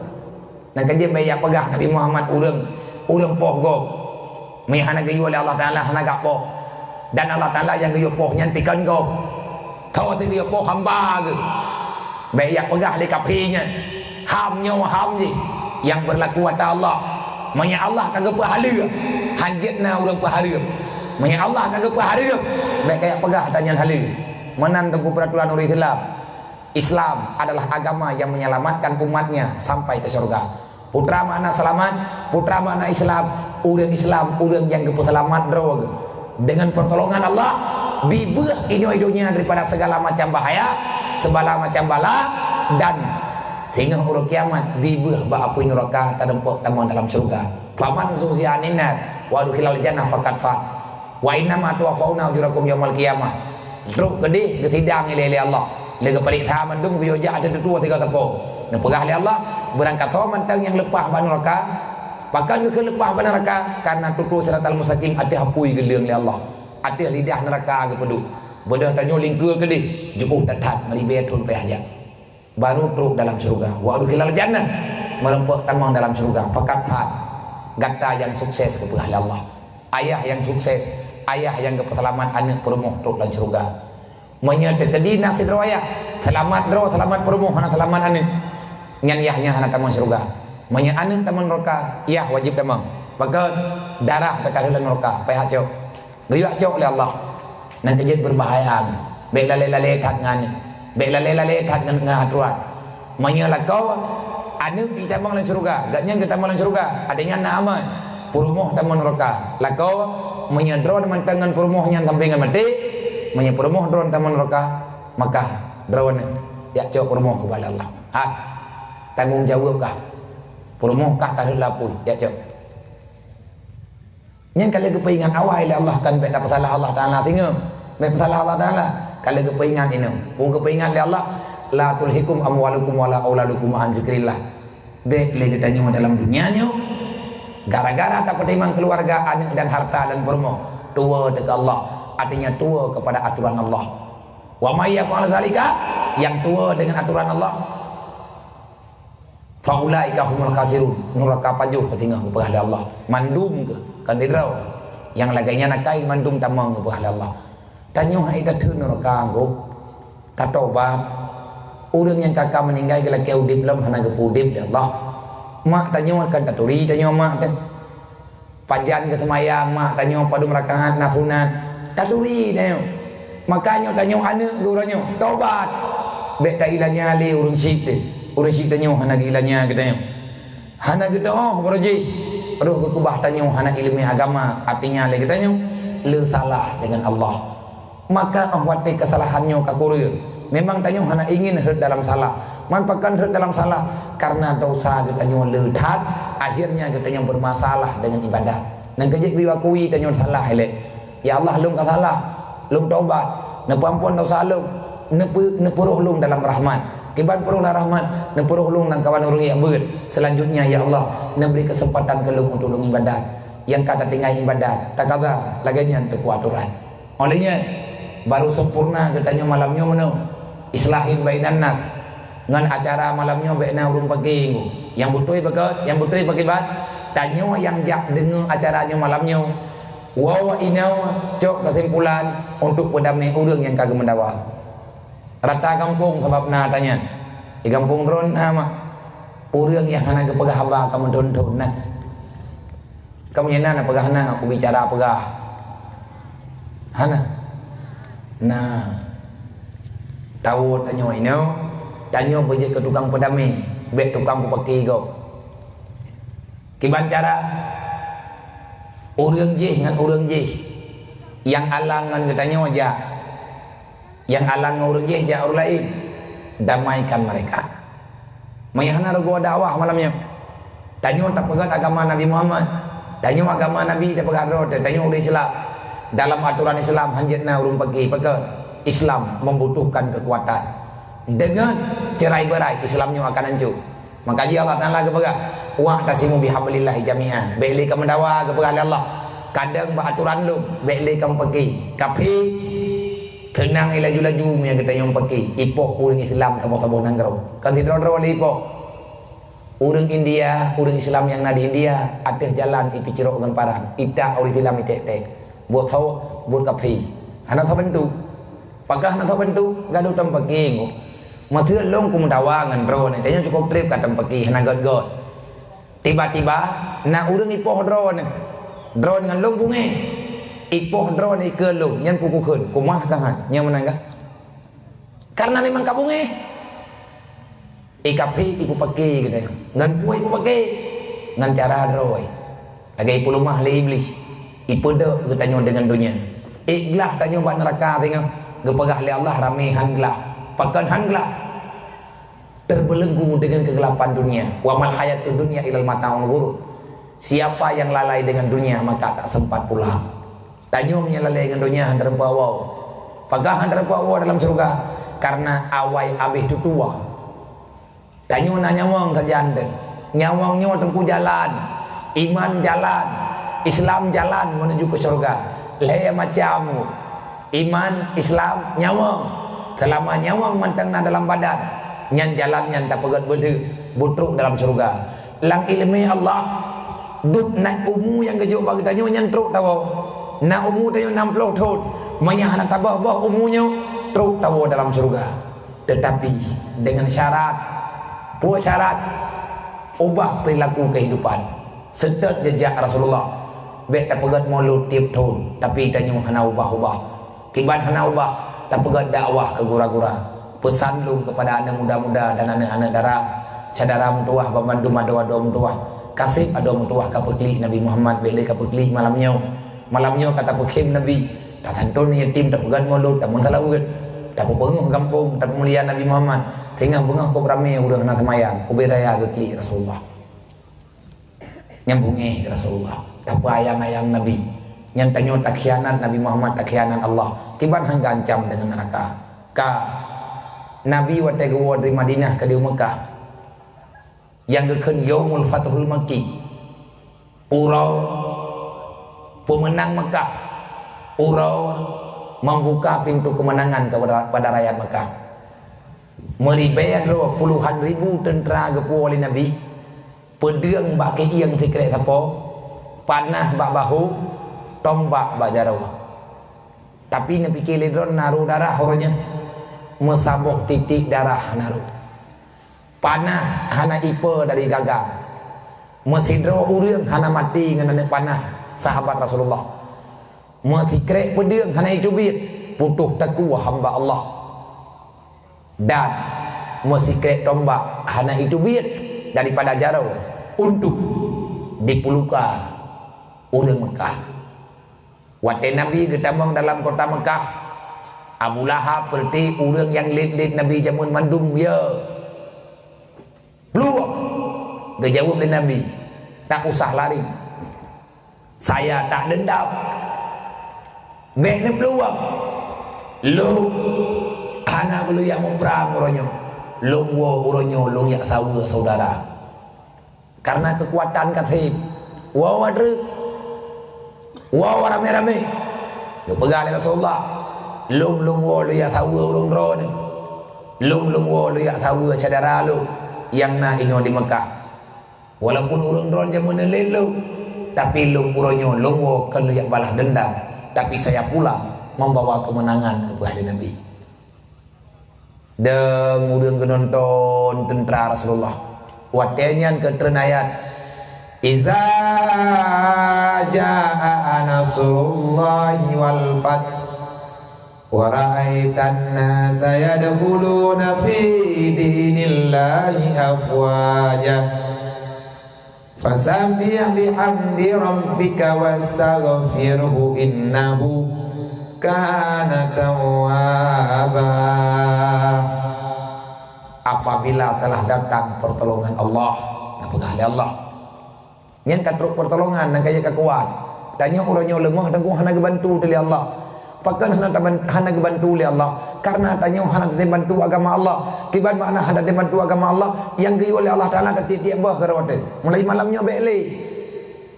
nak kerja bayak pegah Nabi Muhammad urang poh go mi hana gayu oleh Allah Taala hana gak poh dan Allah Taala yang gayu poh nyan pikan go kau tu gayu poh hamba ke bayak pegah di kapinya hamnya ham je yang berlaku atas Allah manya Allah kagak pahala hajatna orang pahala manya Allah kagak pahala baik kayak pegah tanya hala menan tengku peraturan orang Islam adalah agama yang menyelamatkan umatnya sampai ke surga. Putra mana selamat, putra mana Islam, orang yang selamat drog dengan pertolongan Allah bibah ido-idonya daripada segala macam bahaya, segala macam bala dan sehingga huruf kiamat bibah ba api neraka tadempok tamuan dalam surga. Faman susianinat wa dukhilal jannah faqad fa wa inna ma tuwafauna ujurakum yaumil qiyamah. Truk gede ketidang ile Allah. Lega balik tha mandum ku yoja ada 2-3 tapo. Nak pegah le Allah berangkat tho mantang yang lepah ban neraka. Bahkan ke lepah ban neraka karena tutu siratal mustaqim ada hapui ke leung le Allah. Ada lidah neraka ke pedu. Bedah tanyo lingkua ke di jukuh tatat meribe tun pe aja. Baru truk dalam surga wa udkhilal jannah merempuk tamang dalam surga fakat fat gata yang sukses ke pihak Allah ayah yang sukses ayah yang keperselamat anak perumuh truk dalam surga menyata tadi nasib ayah selamat dro selamat perumuh hana selamat anak nyan yahnya hana tamang surga menya anak tamang neraka yah wajib tamang bahkan darah tekan dalam neraka payah cok gayuh cok oleh Allah nan kejit berbahaya bela lele kat ngani bela lele kat ngatuat menyala kau anu kita bang dalam surga gaknya kita dalam surga adanya nama perumuh taman neraka lakau menyedron mantangan perumuhnya sampai dengan mati menyeperumuh dron taman neraka maka drone ya cok perumuh kepada Allah tanggung jawab kah perumuh kah kalau lapui ya cok yang kalau kepingan awal Allah kan benda salah Allah Taala tinggal benda salah Allah Taala kalau kepingan ini pun kepingan Allah la tulhikum amwalukum wala auladukum an zikrillah baik lagi tanya dalam dunianya gara-gara tak pertimang keluarga anak dan harta dan perumuh tua dekat Allah artinya tua kepada aturan Allah wa may yaf'al zalika yang tua dengan aturan Allah faulaika humul khasirun neraka pajuh ketinggal kepada Allah mandum ke kan dirau yang laganya nakai mandum tamang kepada Allah tanya hai dah neraka go tak tobat orang yang kakak meninggal kalau kau udip lam hana ke udip ya Allah mak tanya kan taturi tanya mak kan pajan ke semayang mak tanya pada merakaat nafunat taturi tanya makanya tanya anak ke orangnya tobat bek tak ilahnya ali urung syik tanya hana ilahnya katanya hana kita berjih aduh ke kubah tanya hana ilmu agama artinya lagi tanya le salah dengan Allah maka awati kesalahannya kakuri memang tanya hana ingin herd dalam salah manfaatkan herd dalam salah karena dosa kita nyo ledat akhirnya kita yang bermasalah dengan ibadah dan kejek diwakui tanya salah hele ya Allah lung salah lung taubat, na pampun dosa lung, na puruh lung dalam rahmat. Kiban puruhlah rahmat, na puruh lung nang kawan urang yang beut. Selanjutnya ya Allah, na beri kesempatan ke lung untuk lung ibadat. Yang kata tinggal ibadat, tak kata laganya terkuat aturan. Olehnya baru sempurna katanya malamnya mana islahin bainan nas ngan acara malamnya baina urung pagi yang betul pakai bat tanya yang jak dengar acaranya malamnya wa inau cok kesimpulan untuk pedamai urang yang kagak mendawa rata kampung sebabna tanya di kampung ron ama urang yang hana kepegah haba kamu don nah kamu nyana pegah nang aku bicara pegah hana nah tahu tanya ini tanya pergi ke tukang pedami bet tukang pepeki kau kiban cara urang je dengan urang je yang alangan katanya wajah yang alang urang je ja orang lain damaikan mereka mayahna ragu dakwah malamnya tanya tak pegat agama Nabi Muhammad tanya agama Nabi tak pegat roh tanya udah Islam dalam aturan Islam hanjatna urung pergi pakai Islam membutuhkan kekuatan dengan cerai berai Islamnya akan hancur maka dia Allah Ta'ala kepada wa tasimu bihablillah jami'an baiklah kamu mendawa kepada Allah kadang beraturan lu baiklah kamu pergi tapi kenang ilaju-laju yang kita yang pergi ipoh urang Islam kamu sabun nanggrau kan tidak ada ipoh urang India urang Islam yang nadi India atas jalan ipi cirok dengan parang ita urang Islam itek-tek buat sawo buat kapi anak sabentu pagah anak sabentu gaduh tempaki maksud long ku mendawa ngan drone tanya cukup trip ka tempaki hana god tiba-tiba na urang ipoh drone dengan long bunge ipoh drone ke long nyan ku keun kumah kahan nya menang karena memang kabunge ikapi iku pake gitu ngan puai iku pake ngan cara drone lagi ipu lumah li iblis ipeda katanya dengan dunia ikhlas tanya buat neraka tengok gepegah li Allah rame hanglah pakan hanglah terbelenggu dengan kegelapan dunia wa mal hayatud dunya ilal mata'ul ghurur siapa yang lalai dengan dunia maka tak sempat pulang tanya lalai dengan dunia handar bawa pagah handar bawa dalam surga karena awai abih tu tua tanya na nyawang saja anda nyawangnya tempuh jalan iman jalan Islam jalan menuju ke surga. Leh macam iman Islam nyawang. Selama nyawang mantengna dalam badan, nyan jalan nyan tak pegat belu, butruk dalam surga. Lang ilmi Allah duk nak umu yang kejo bagi tanya nyan truk tahu. Nak umu tanya 60 tahun, manya anak tabah bah umunya truk tahu dalam surga. Tetapi dengan syarat, buat syarat ubah perilaku kehidupan. Sedot jejak Rasulullah. Bek tak pegat mulut tiap tahun tapi tanya hana ubah-ubah kiban hana ubah tak pegat dakwah ke gura-gura pesan lu kepada anak muda-muda dan anak-anak darah cadara mentuah membantu madoa-doa mentuah kasih ada mentuah kapekli Nabi Muhammad beli kapekli malamnya kata pekim Nabi tak tantun yatim tak pegat mulut tak mun salawut tak penguh kampung tak mulia Nabi Muhammad tengah bengah ko rame udah kena semayang kubedaya gekli Rasulullah nyambungi Rasulullah tak ayang-ayang Nabi yang tanya tak khianat Nabi Muhammad tak khianat Allah tiban hang gancam dengan neraka ka Nabi waktu keluar dari Madinah ke di Mekah yang keken yaumul fathul Makki urau pemenang Mekah urau membuka pintu kemenangan kepada rakyat Mekah meribayat puluhan ribu tentera gepu oleh Nabi pedang bak yang fikret apa panah bak bahu tombak bak jarau tapi Nabi kilidron naruh darah orangnya mesabok titik darah naruh panah hana ipa dari gagang mesidro urang hana mati dengan panah sahabat Rasulullah mesikrek pedang hana itubit putuh teku hamba Allah dan mesikrek tombak hana itubit daripada jarau untuk dipuluka orang Mekah. Waktu Nabi ketambang dalam kota Mekah, Abu Lahab seperti orang yang lid Nabi jamun mandum ya. Peluang. Dia jawab dengan Nabi, tak usah lari. Saya tak dendam. Baiknya peluang. lu hana belu yang memperang uronyo lu wo uronyo lu yak saudara karena kekuatan kathib wa wadru wa rame-rame lu pegang Rasulullah lu wo lu yak saudara urung drone lu wo lu yak saudara saudara lu yang na ino di Mekah walaupun urung drone jamun lelu tapi lu uronyo lu wo kan lu yak balas dendam tapi saya pula membawa kemenangan kepada Nabi. Dan udang nonton tentara Rasulullah. Watenyan ke ayat. Iza jaa nasrullahi wal fath wa ra'aitan nasa yadkhuluna fi dinillahi afwaja. Fasabbih bihamdi rabbika wastaghfirhu innahu kana tawwaba. Apabila telah datang pertolongan Allah, napakah Allah nyen katruk pertolongan nang kaya kakuat tanya uronyo lemah dan ku hana gebantu dari Allah pakan hana gebantu dari Allah karena tanya hana dibantu agama Allah kiban makna hana dibantu agama Allah yang di oleh Allah Taala tiap-tiap bah kerawate mulai malamnya beli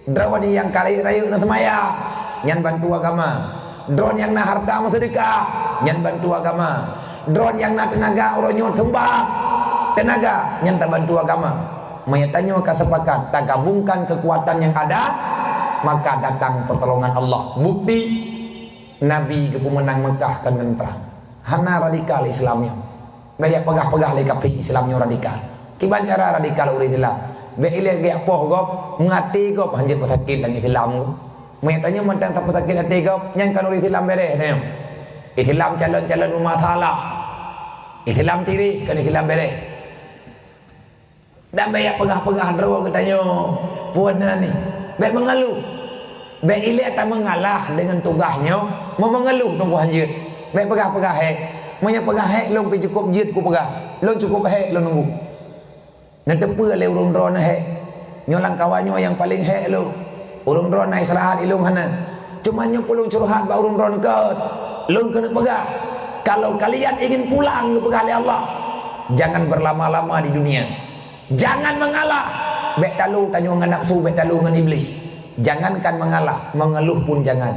drawani yang kali rayu na semaya nyen bantu agama drone yang na harta sedekah nyen bantu agama drone yang na tenaga uronyo sembah tenaga nyen bantu agama. Mayatanya kesepakat tak gabungkan kekuatan yang ada maka datang pertolongan Allah. Bukti Nabi ke pemenang Mekah dengan perang. Hana radikal Islamnya. Banyak pegah-pegah le kapik Islamnya radikal. Kiban cara radikal urang Islam. Be ile ge apoh gop ngati gop hanjit pesakit dan Islam. Mayatanya mentang tak pesakit hati gop yang kan urang Islam beres ne. Islam calon-calon masalah. Islam tiri kan Islam beres. Dan banyak pegah-pegah draw katanya puan ni baik mengeluh baik ilik tak mengalah dengan tugasnya mau mengeluh tunggu hanjit baik pegah-pegah banyak pegah long pergi cukup jit ku pegah long cukup long nunggu nanti tempa le urung drone nyolang kawannya yang paling lo urung drone naik serahat ilung hana cuma nyo pulung curhat ba urung drone ke long kena pegah kalau kalian ingin pulang ke pegah Allah jangan berlama-lama di dunia. Jangan mengalah. Bek talu tanya dengan nafsu, bek talu dengan iblis. Jangankan mengalah, mengeluh pun jangan.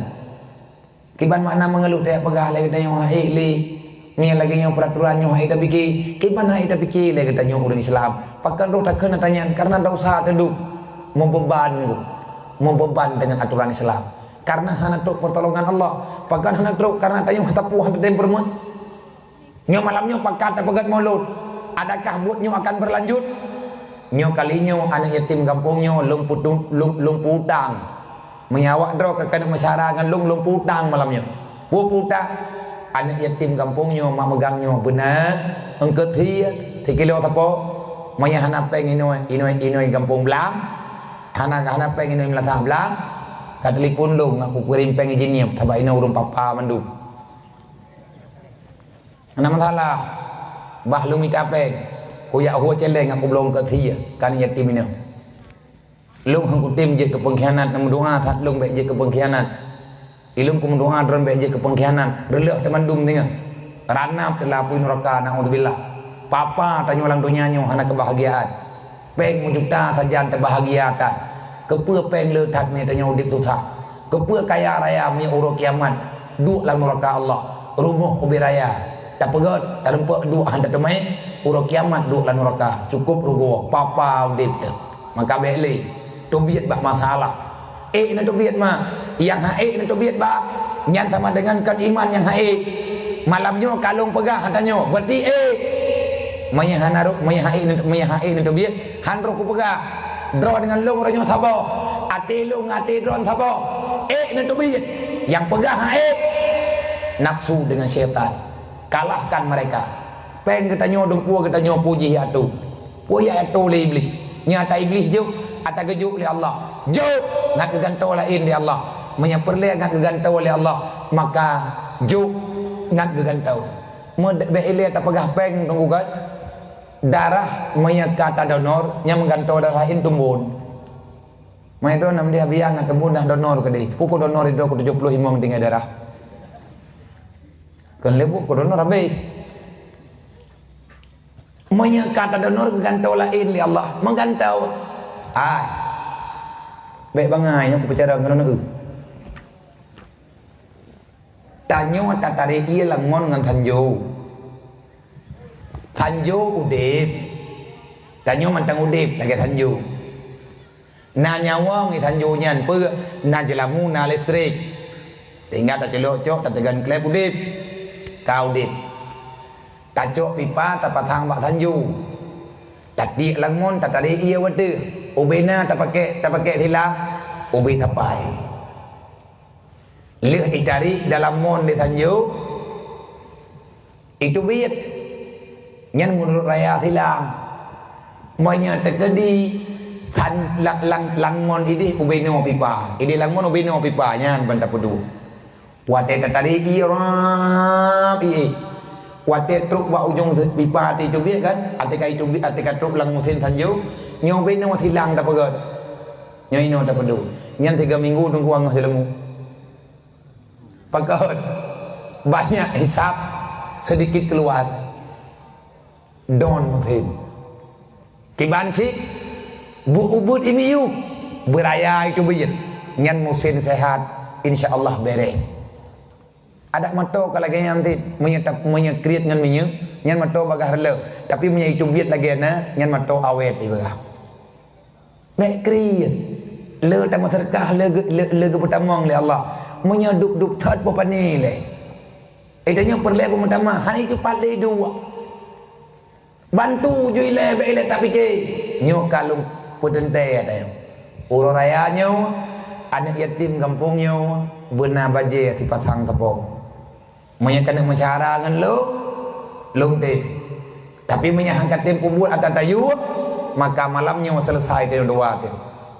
Kiban makna mengeluh tak pegah lagi tanya hai li. Mia lagi yang peraturan nyo hai tak fikir. Kiban hai tak fikir lagi tanya orang Islam. Pakan roh tak kena tanya karena dosa tenduk membeban dengan aturan Islam. Karena hana truk pertolongan Allah. Pakan hana truk karena tanya tapu hana temperament. Nyo malamnya pakat tak pegat mulut. Adakah buatnya akan berlanjut? Nyo kalinya anak yatim kampungnya lumputang menyawak draw ke kena masyarakat lumputang malamnya putang anak yatim kampungnya mak megangnya benar engke ti kilo tapo maya hana peng inoi kampung belang hana peng inoi melatah belang ka telefon lu aku kirim peng izin taba ina urung papa mandu ana masalah bah lu minta peng kuyak huwa celeng aku belum ke thia kan yatim ini lung hang kutim je ke pengkhianat nam doa that lung be je ke pengkhianat ilung kum doa dron be je ke pengkhianat relek teman dum tinga ranap telapu neraka naudzubillah papa tanya ulang dunia nyo hana kebahagiaan peng mujuta sajan terbahagiakan kepe peng le that me tanya udip tu tha kepe kaya raya me uro kiamat du lang neraka Allah rumah ubiraya tak pegot tak lempak du handak demai uro kiamat duk lan neraka cukup rugo papa udip tu maka beli tobiat bak masalah na tobiat ma yang na tobiat bak nyan sama dengan kan iman yang malamnya kalung pegah katanya berarti maya hanaruk maya na tobiat hanruk ku pegah draw dengan long ranyo sabo ati long ati dron sabo na tobiat yang pegah nafsu dengan syaitan kalahkan mereka peng katanya dengpua katanya puji atu le iblis nyata iblis jo ata gejuk le Allah jo ngat gegantau lain di Allah menyaperle ngat gegantau le Allah maka jo ngat gegantau be ile ta pegah peng tunggu kan darah kata donor yang menggantau darah lain tumbun mai do nam dia biang ngat tumbun dah donor ke deui pukul donor itu 75 tinggal darah Kan lebuk ko donor habis. Menyekat donor gantau lain li Allah, menggantau. Ai. Baik bangai aku bicara dengan orang. Tanyo tatari ia langon ngan Tanjo. Tanjo udip. Tanyo mantang udip lagi Tanjo. Na nyawa ngi Tanjo nyan pe na jelamu na listrik. Tinggal tak celok cok tak tegan klep udip. Kau udip. Tak cok pipa tak patang bak Tanjo. Tak di langon tak tadi ia wede. Ubena tak pakai hilang. Ubi tapai. Lihat itari dalam mon di Tanjo. Itu biat. Nyan menurut raya hilang. Monya terkedi langon ini ubeno pipa. Ini langon ubeno pipa nyan benda pedu. Wate tadi irap wate truk wa ujung pipa ti tu biat kan. Atika itu biat atika truk langon Tanjo. Nyobeno hilang tak pegat. Nyoino tak pedu. Nyan 3 minggu tunggu angah selemu. Pakat banyak hisap sedikit keluar. Don mungkin. Kibanci bu-ubud imiyu beraya itu bijit. Nyan musim sehat insyaallah bere. Ada mato kalau lagi nanti menyekrit ngan minyu nyan mato bagah rele tapi punya itu biat lagi na nyan mato awet ibu. Bekriat le tamu terkah le kepertamang le Allah punya duk third popani le itanya perle pertama hari itu pale dua bantu jui le bele tapi ke nyo kalung putente ada uro rayanya anak yatim kampungnya benar baje di pasang tepung punya kena mesyara ngan lo deh tapi punya angkat tempo buat atas tayu maka malamnya selesai dia doa dia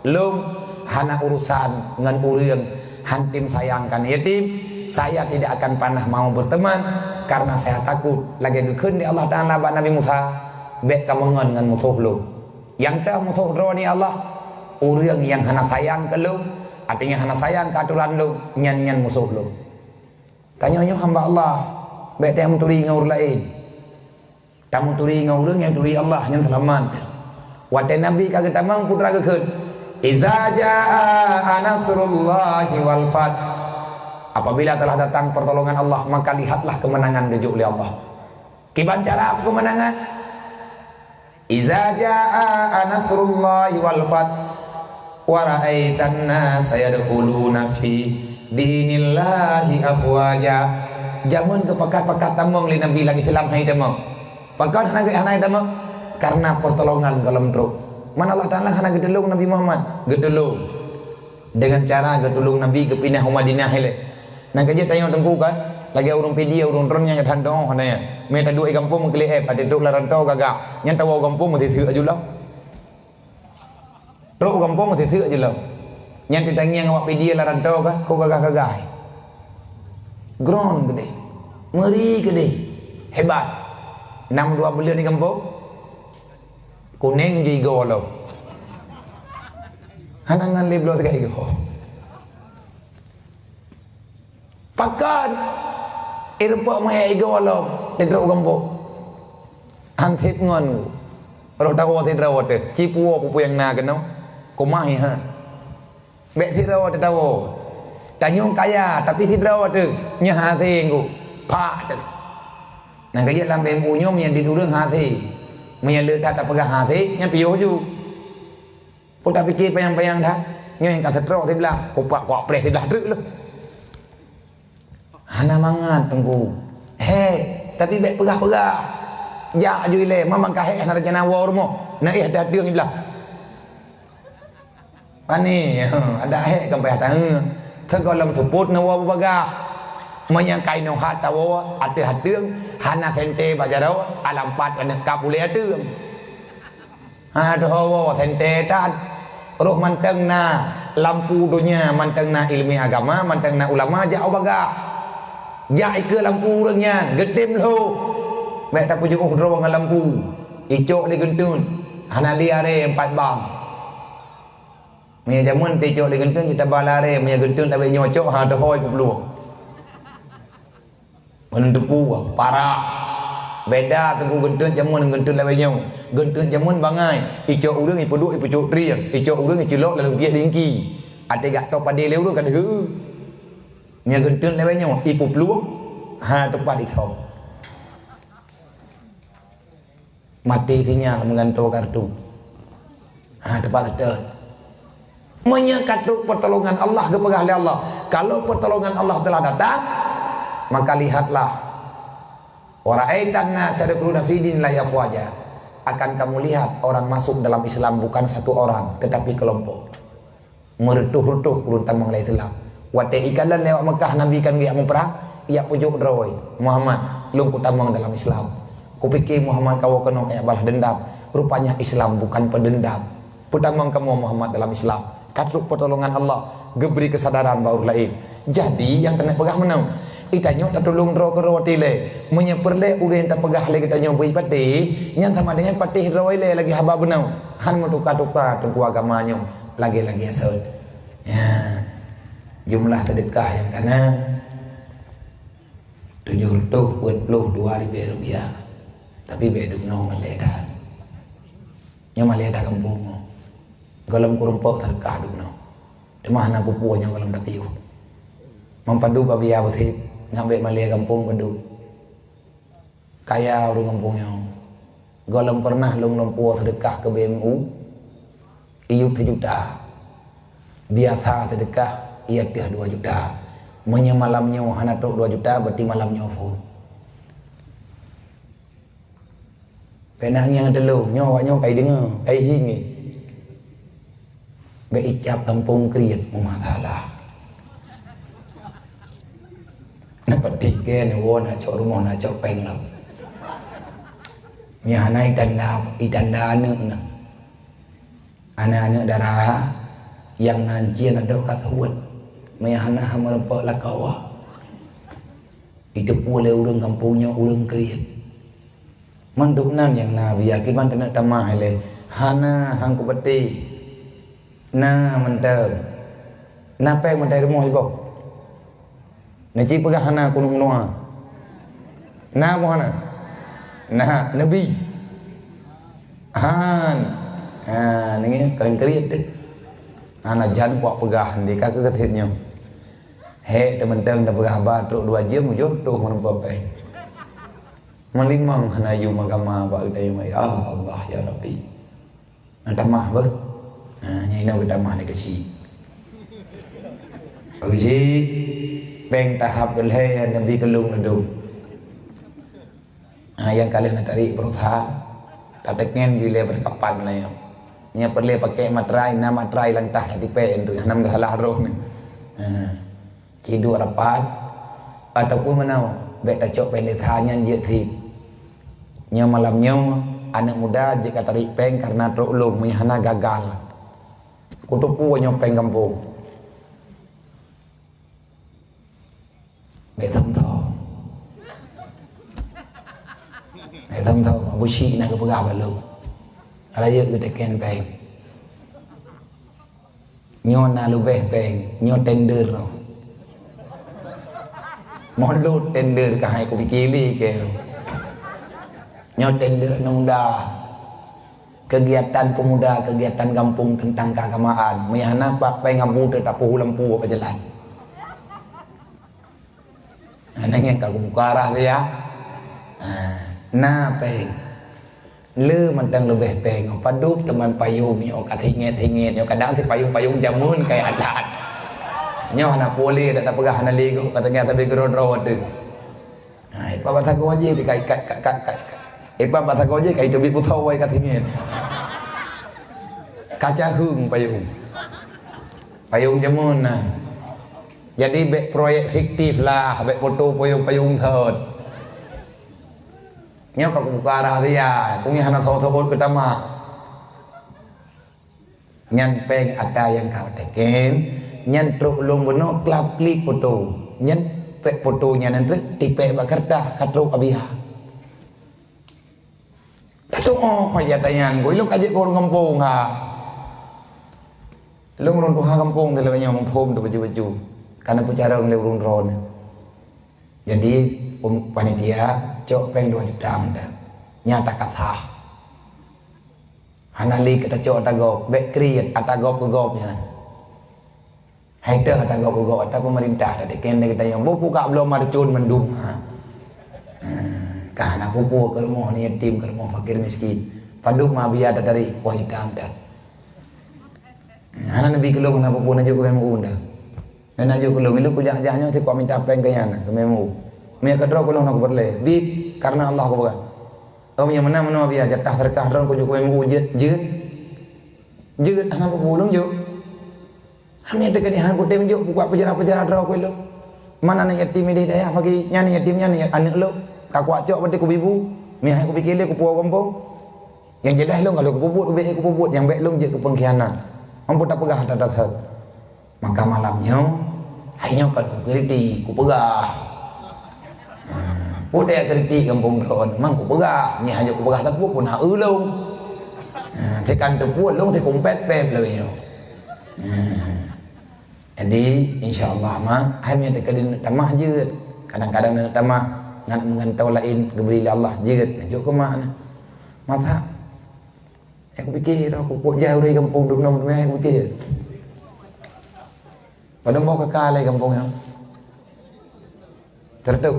lum hana urusan ngan urang hantim sayangkan yatim saya tidak akan pernah mau berteman karena saya takut lagi gekun di Allah Ta'ala ba Nabi Musa bek kamongan ngan musuh lu yang dah musuh ro ni Allah urang yang hana sayang ke lu artinya hana sayang ke aturan lu nyan musuh lu tanya hamba Allah bek teh muturi ngaur lain tamu turi ngaurang yang turi Allah yang selamat. Wate Nabi kagak tamang putra kekeun. Iza jaa nasrullahi wal fath. Apabila telah datang pertolongan Allah, maka lihatlah kemenangan gejuk oleh Allah. Kiban cara apa kemenangan? Iza jaa nasrullahi wal fath wa ra'aitan nasa yadkhuluna fi dinillahi afwaja. Jamun kepakat-pakat tamong li Nabi lagi film hai tamong. Pakat hanai tamong. Karena pertolongan kalau truk. Mana Allah Ta'ala hana gedulung Nabi Muhammad. Gedulung. Dengan cara gedulung Nabi ke pindah Madinah hele. Nang kerja tanya tengku kan. Lagi urung pedia urung ronnya yang tandong hananya. Meta dua kampung mengkelih pada truk larantau gagak. Yang tahu kampung mesti thưa aja lah. Truk kampung mesti thưa aja lah. Yang ditanya ngawak pedia larantau kan. Kau gagak-gagak. Ground gede. Ngeri gede. Hebat. 6-2 bulan di kampung. Kuning je go lo. Hanangan leblo tegak go. Pakat irpa maya go lo dedro gambo. Anthit ngon. Ro tawo thit rawat te. Cipuo pupu yang na kenau. Komai ha. Bek thit rawat tawo. Tanyong kaya tapi thit rawat te. Nya ha the ngku. Pa te. Nang kaya lambe munyo yang didurung ha the. Menyelur tak pegang hati, yang piu ju. Putar fikir payang-payang dah. Yang kata teruk di belah, kupak pres di belah teruk lu. Hana mangat tunggu. Tapi baik pegah-pegah. Jak ju ile, mamang kahek hana rencana war mo. Nak ada dia di belah. Ani, ada hek kampai hatang. Tergolam seput na war pegah. Menyakai no hat tawo ate hatung hana tente bajarau alam pat penekap ule atung aduh tente tan roh manteng na lampu dunia manteng na ilmi agama manteng na ulama jauh bagah jak ke lampu urangnya gedem lo mek tak pujuk roh ngan lampu icok di gentun hana liare 4 bang punya jamun icok di gentun kita balare punya gentun tak nyocok ha dohoi ku peluang Mentepu parah. Beda tengku gentun jamun dengan gentun lawan nhau. Gentun jamun bangai, icok urang ipo duk ipo cok triang, icok urang icelok lalu giat dingki. Ate gak tau pade leu kan heu. Nya gentun lawan nhau ipo peluang ha tepat ikau. Mati sinyal menggantung kartu. Ha tepat ada. Menyekatu pertolongan Allah kepada Allah. Kalau pertolongan Allah telah datang, maka lihatlah waraitan nas yadkhuluna fi dinillahi afwaja. Akan kamu lihat orang masuk dalam Islam bukan satu orang tetapi kelompok. Meretuh-retuh keluntang mengalai Islam. Wate ikalan lewat Mekah Nabi kan biak memperang, ia pujuk drawai Muhammad lung kutamang dalam Islam. Kupikir Muhammad kau kena kayak balas dendam. Rupanya Islam bukan pendendam. Putamang kamu Muhammad dalam Islam. Katruk pertolongan Allah, geberi kesadaran baru lain. Jadi yang kena pegah menang. Itanyo tak tolong draw ke rawati le. Menyeperle udah tak pegah le kita nyobai patih. Yang sama dengan patih rawai le lagi haba benau. Han mutuka-tuka tunggu agamanya lagi-lagi asal. Ya. Jumlah sedekah yang kena 722 rupiah. Tapi beduk no maleda. Nya maleda kampung. Galam kurumpok sedekah duk no. Demah anak pupunya galam dapiu. Mempadu babia bethi ngambil malia kampung padu. Kaya orang kampungnya. Galam pernah lung lompu sedekah ke BMU. Iu 3 juta. Biasa sedekah ia 2 juta. Menyemalamnya hana tok 2 juta berarti malamnya full. Penang yang dulu nyawanya kai dengar, kai hingi. Be icap kampung kriat memasalah. Dapat tiga wo na cok rumah na cok peng lau. Nya nai itanda na. Anak-anak darah yang ngancian ada kasuat. Mayahana hamarpa lakawa. Itu pula urang kampungnya urang kriat. Manduk nan yang nabi akibat nak tamah le hana hang ku peti na mendem na pe mendai rumah ibu na ci pegah hana kunung noa na mo hana na nabi han ha ni kan kriat deh ana jan kuat pegah di ka ketitnya he de mendem da pegah ba truk 2 jam jo tu menapa pe melimang hanayu magama ba udai mai Allah ya Rabbi. Antamah ba? Nyai na utamah ni kasi. Bagi beng tahap kelhe Nabi kelung nadu. Yang kalian nak tarik berusaha tak tengen bila berkapan lah ya. Nya perlu pakai materai, nama materai lantah di pen tu hanam salah roh ni. Cidu rapat ataupun mana baik tak cok pendek hanya jethi. Nya malamnya anak muda jika tarik peng karena truk ulung menyahana gagal. Kutupu nyopeng kampung. Baik thâm thọ. Baik thâm thọ mà bố sĩ này có bagaw balu. Ala ye kita ken peng. Nyo na lubeh peng, nyo tender ro. Molo tender kahai ko pikili ke. Nyoten nunda kegiatan pemuda, kegiatan kampung tentang keagamaan. Mayana pak pai ngabu tetap lampu apa jalan. Anaknya kagum bukarah dia. Na peng. Le mentang lebih peng. Paduk teman payung ni okat hinget-hinget. Yo kadang si payung-payung jamun kayak adat. Nyo anak poli tak pegah nali ko katanya tapi gerodro tu. Hai papa tak waje di kai Ipa bahasa koje kai dobi putau wai katingin. Kaca hung payung jamun nah. Jadi bek proyek fiktif lah, bek foto payung thot. Nyo ka bukara dia, kung hana thot ketama. Nyan peng ada yang kau teken, nyan truk lung bono klap klik foto. Nyan pek fotonya nanti tipe bakarta katruk abiha. Itu ya tayan gue lu kaje ko kampung ha. Lu ngron ko kampung tele banyak mempom tu baju-baju. Karena ku cara ngeleurun ron. Jadi panitia cok peng 2 juta menda nyata kata hanali kita cok atagop bek kriat atagop kegopnya haiter atagop kegop atau pemerintah tadi kene kita yang buka belum marcun mendung karena pupu ke rumah ni yatim ke rumah fakir miskin paduk mah biar dari juta menda anak nabi kelong na pupu na jo ko memu unda na jo kelong ilu ku jah-jahnya ti ko minta peng kayana ke memu me kadro kelong na ko berle bib karena Allah ko baga yang mana biar jatah terkah ron ko jo ko memu jeut anak pupu long jo kami ada kedihan ku tem jo buka penjara-penjara dro ko ilu mana na yatim di daya bagi nyani yatim nyani anak lo kaku acok berarti ku bibu mi hai ku pikir le ku puau kampung yang jedah long kalau ku puput ku be ku puput yang baik long je ke pengkhianat mampu tak pegah tak datang maka malamnya hanya kan ku kriti ku pegah putih kriti kampung dron mang ku pegah ni hanya ku pegah tepu pun ha long tekan tepu long te kumpet pep le yo jadi insyaallah mah hanya dekat tamah je kadang-kadang tamah ngan mengantau lain geberi Allah jeut jo ke mana mata aku fikir aku kok jauh dari kampung duk nom me aku fikir pada mau ke kale kampung yang tertutup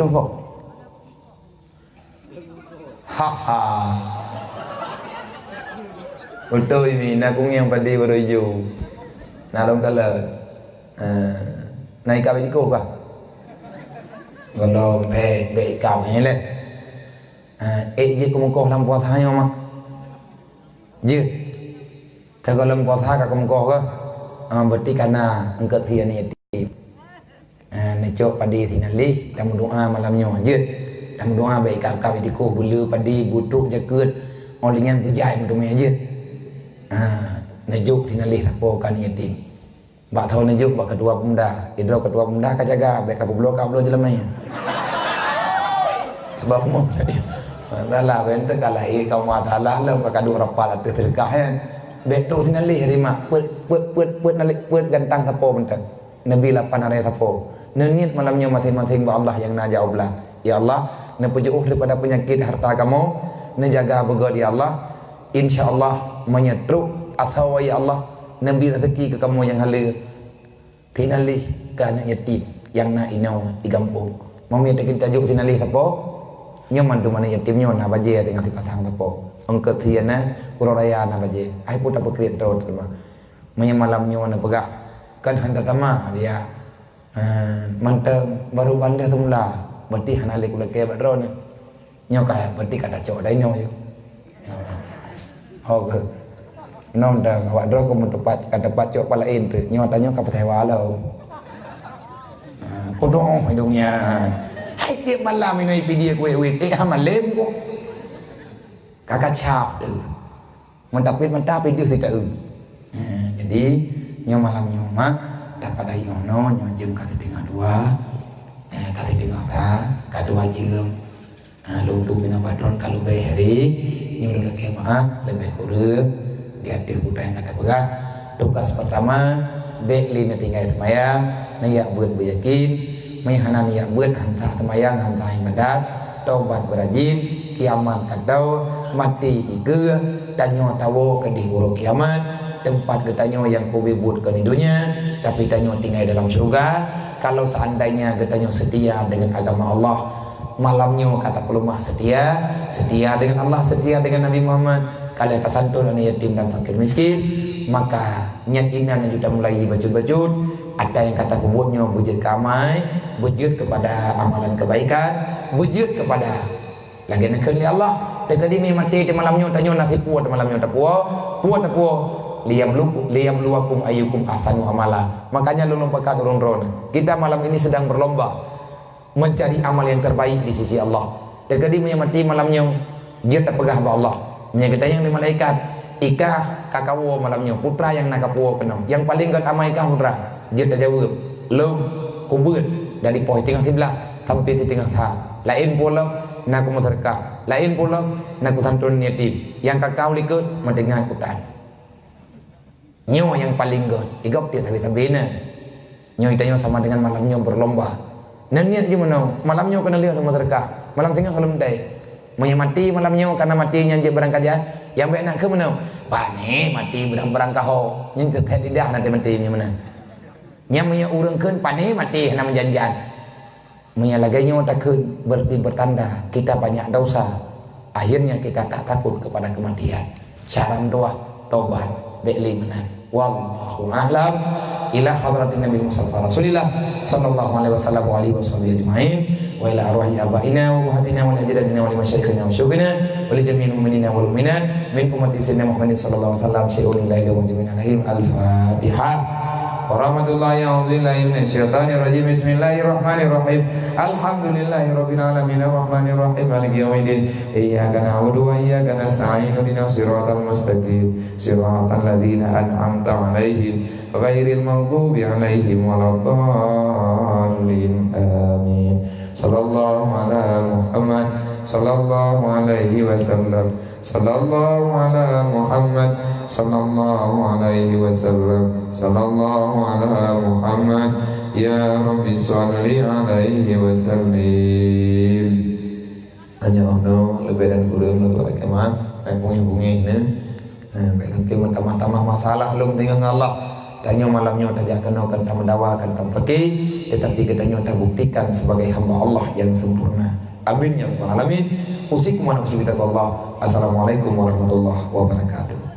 kok ha betul ini nak kung yang padi beruju nak dong kala naik kau di kau kah kalau be kau ni le je kumkoh lam puasa yo mah je kalau lam puasa ka kumkoh ke berarti karena engkau thian ni necok padi tinali dan doa malamnya je dan doa baik kau di ko bulu padi butuk jaket olingan pujai mudome je nejuk tinali tapo kan yatim bak tahu nejuk bak ketua pemuda idro ketua pemuda ka jaga baik ka blok jelemai sebab mo dalam benda kalau kau mata Allah lalu kau kadu rapal ada terkah kan betul sinali rima put nalik put gantang tapo bentang nabi 8 hari tapo nenit malamnya masing-masing ba Allah yang na jawablah ya Allah na pujuh daripada penyakit harta kamu na jaga begod ya Allah insyaallah menyetruk atau ya Allah nabi rezeki ke kamu yang halal tinali kana yatim yang na inau di kampung mau minta kita tajuk sinali tapo nyaman tu mana yatim nyon na baje dengan ti patang tapo engke thiana uraya na baje ai puta bekrit rod ma manya malam nyon na pegah kan handa tama dia manta baru banda semula berarti hanale kula ke badron nyo ka berarti kada cok dai nyo yo ho nom da awak dro ko mun tepat kada tepat cok palain tu nyo tanyo ka patewa lo ko dong hidungnya tiap malam ini video gue aman lem kok kakak cap tu mentapit itu tidak jadi nyo malam nyoma dapat ayo no nyo jem kata tengah dua kata tengah kadua jem lu bina patron kalau bayari nyo udah kema lebih kurang dia tipu yang kata pegang tugas pertama bekli tinggal semayang nayak beryakin menghanan ya buat hantar semayang hantar ibadat taubat berajin kiamat kadau mati tiga tanyo tawo ke di huruf kiamat tempat getanyo yang kubibut ke di dunia tapi tanyo tinggal dalam surga kalau seandainya getanyo setia dengan agama Allah malamnya kata pelumah setia dengan Allah setia dengan Nabi Muhammad kalian kesantun dan yatim dan fakir miskin maka niat iman sudah mulai bajut-bajut ada yang kata kubutnya bujud kamai bujud kepada amalan kebaikan bujud kepada lagi nak kerja Allah tadi mi mati di malamnya tanya nasi puat malamnya tak puat liam luakum ayyukum ahsanu amala makanya lu lupakan urun-urun kita malam ini sedang berlomba mencari amal yang terbaik di sisi Allah tadi mi mati malamnya dia tak pegah ba Allah nya kita yang di malaikat ikah kakawo malamnya putra yang nak kapuo kenam yang paling kat amai kah putra dia tak jawab lo kubur dari poin tengah sebelah sampai di tengah tha lain pula nak ku terka lain pula nak ku santun yatim yang kakau likut mendengar Quran nyo yang paling god tiga dia tapi tabina nyo itanya sama dengan malamnya berlomba Naniat je mana? Malamnya kena lihat sama terka. Malam tengah kalau mendai. Mau mati malamnya karena matinya je berangkat ya. Yang baik nak ke mana? Pak ni mati berang-berang kaho. Yang terkait lidah nanti mati ni mana? Yang punya urang kun pak ni mati nak menjanjian. Punya laganya takun berarti bertanda kita banyak dosa. Akhirnya kita tak takut kepada kematian. Syaram doa, taubat, be'li menan. Wallahu a'lam. Ila hadratin Nabi Mustafa Rasulillah sallallahu alaihi wasallam wa alihi wasallam ajma'in wa ila arwahi abaina wa ummahatina wa ajdadina wa limasyayikhina wa syukhina wa li jami'il mu'minina wal mu'minat min ummati sayyidina Muhammadin sallallahu alaihi wasallam syai'un la ilaha illa huwa al-Fatihah. Warahmatullahi a'udzubillahi minasyaitonir rajim. Bismillahirrahmanirrahim. Alhamdulillahirabbil alamin arrahmanir rahim maliki yaumiddin. Iyyaka na'budu wa iyyaka nasta'in ihdinas siratal mustaqim siratal ladzina an'amta 'alaihim ghairil maghdubi 'alaihim waladdallin. Amin. Sallallahu ala Muhammad sallallahu alaihi wasallam. Sallallahu ala Muhammad sallallahu alaihi wasallam. Sallallahu ala Muhammad ya Rabbi salli alaihi wasallim. Hanya Allah lebih dan kurang menurut agama dan bunyi-bunyi ni. Tapi mentambah-tambah masalah belum dengan Allah. Tanya malamnya tak kena kata mendawakan tak pergi, tetapi katanya tak buktikan sebagai hamba Allah yang sempurna. Amin ya rabbal alamin. Usikum wa nafsi bi taqwallah. Assalamualaikum warahmatullahi wabarakatuh.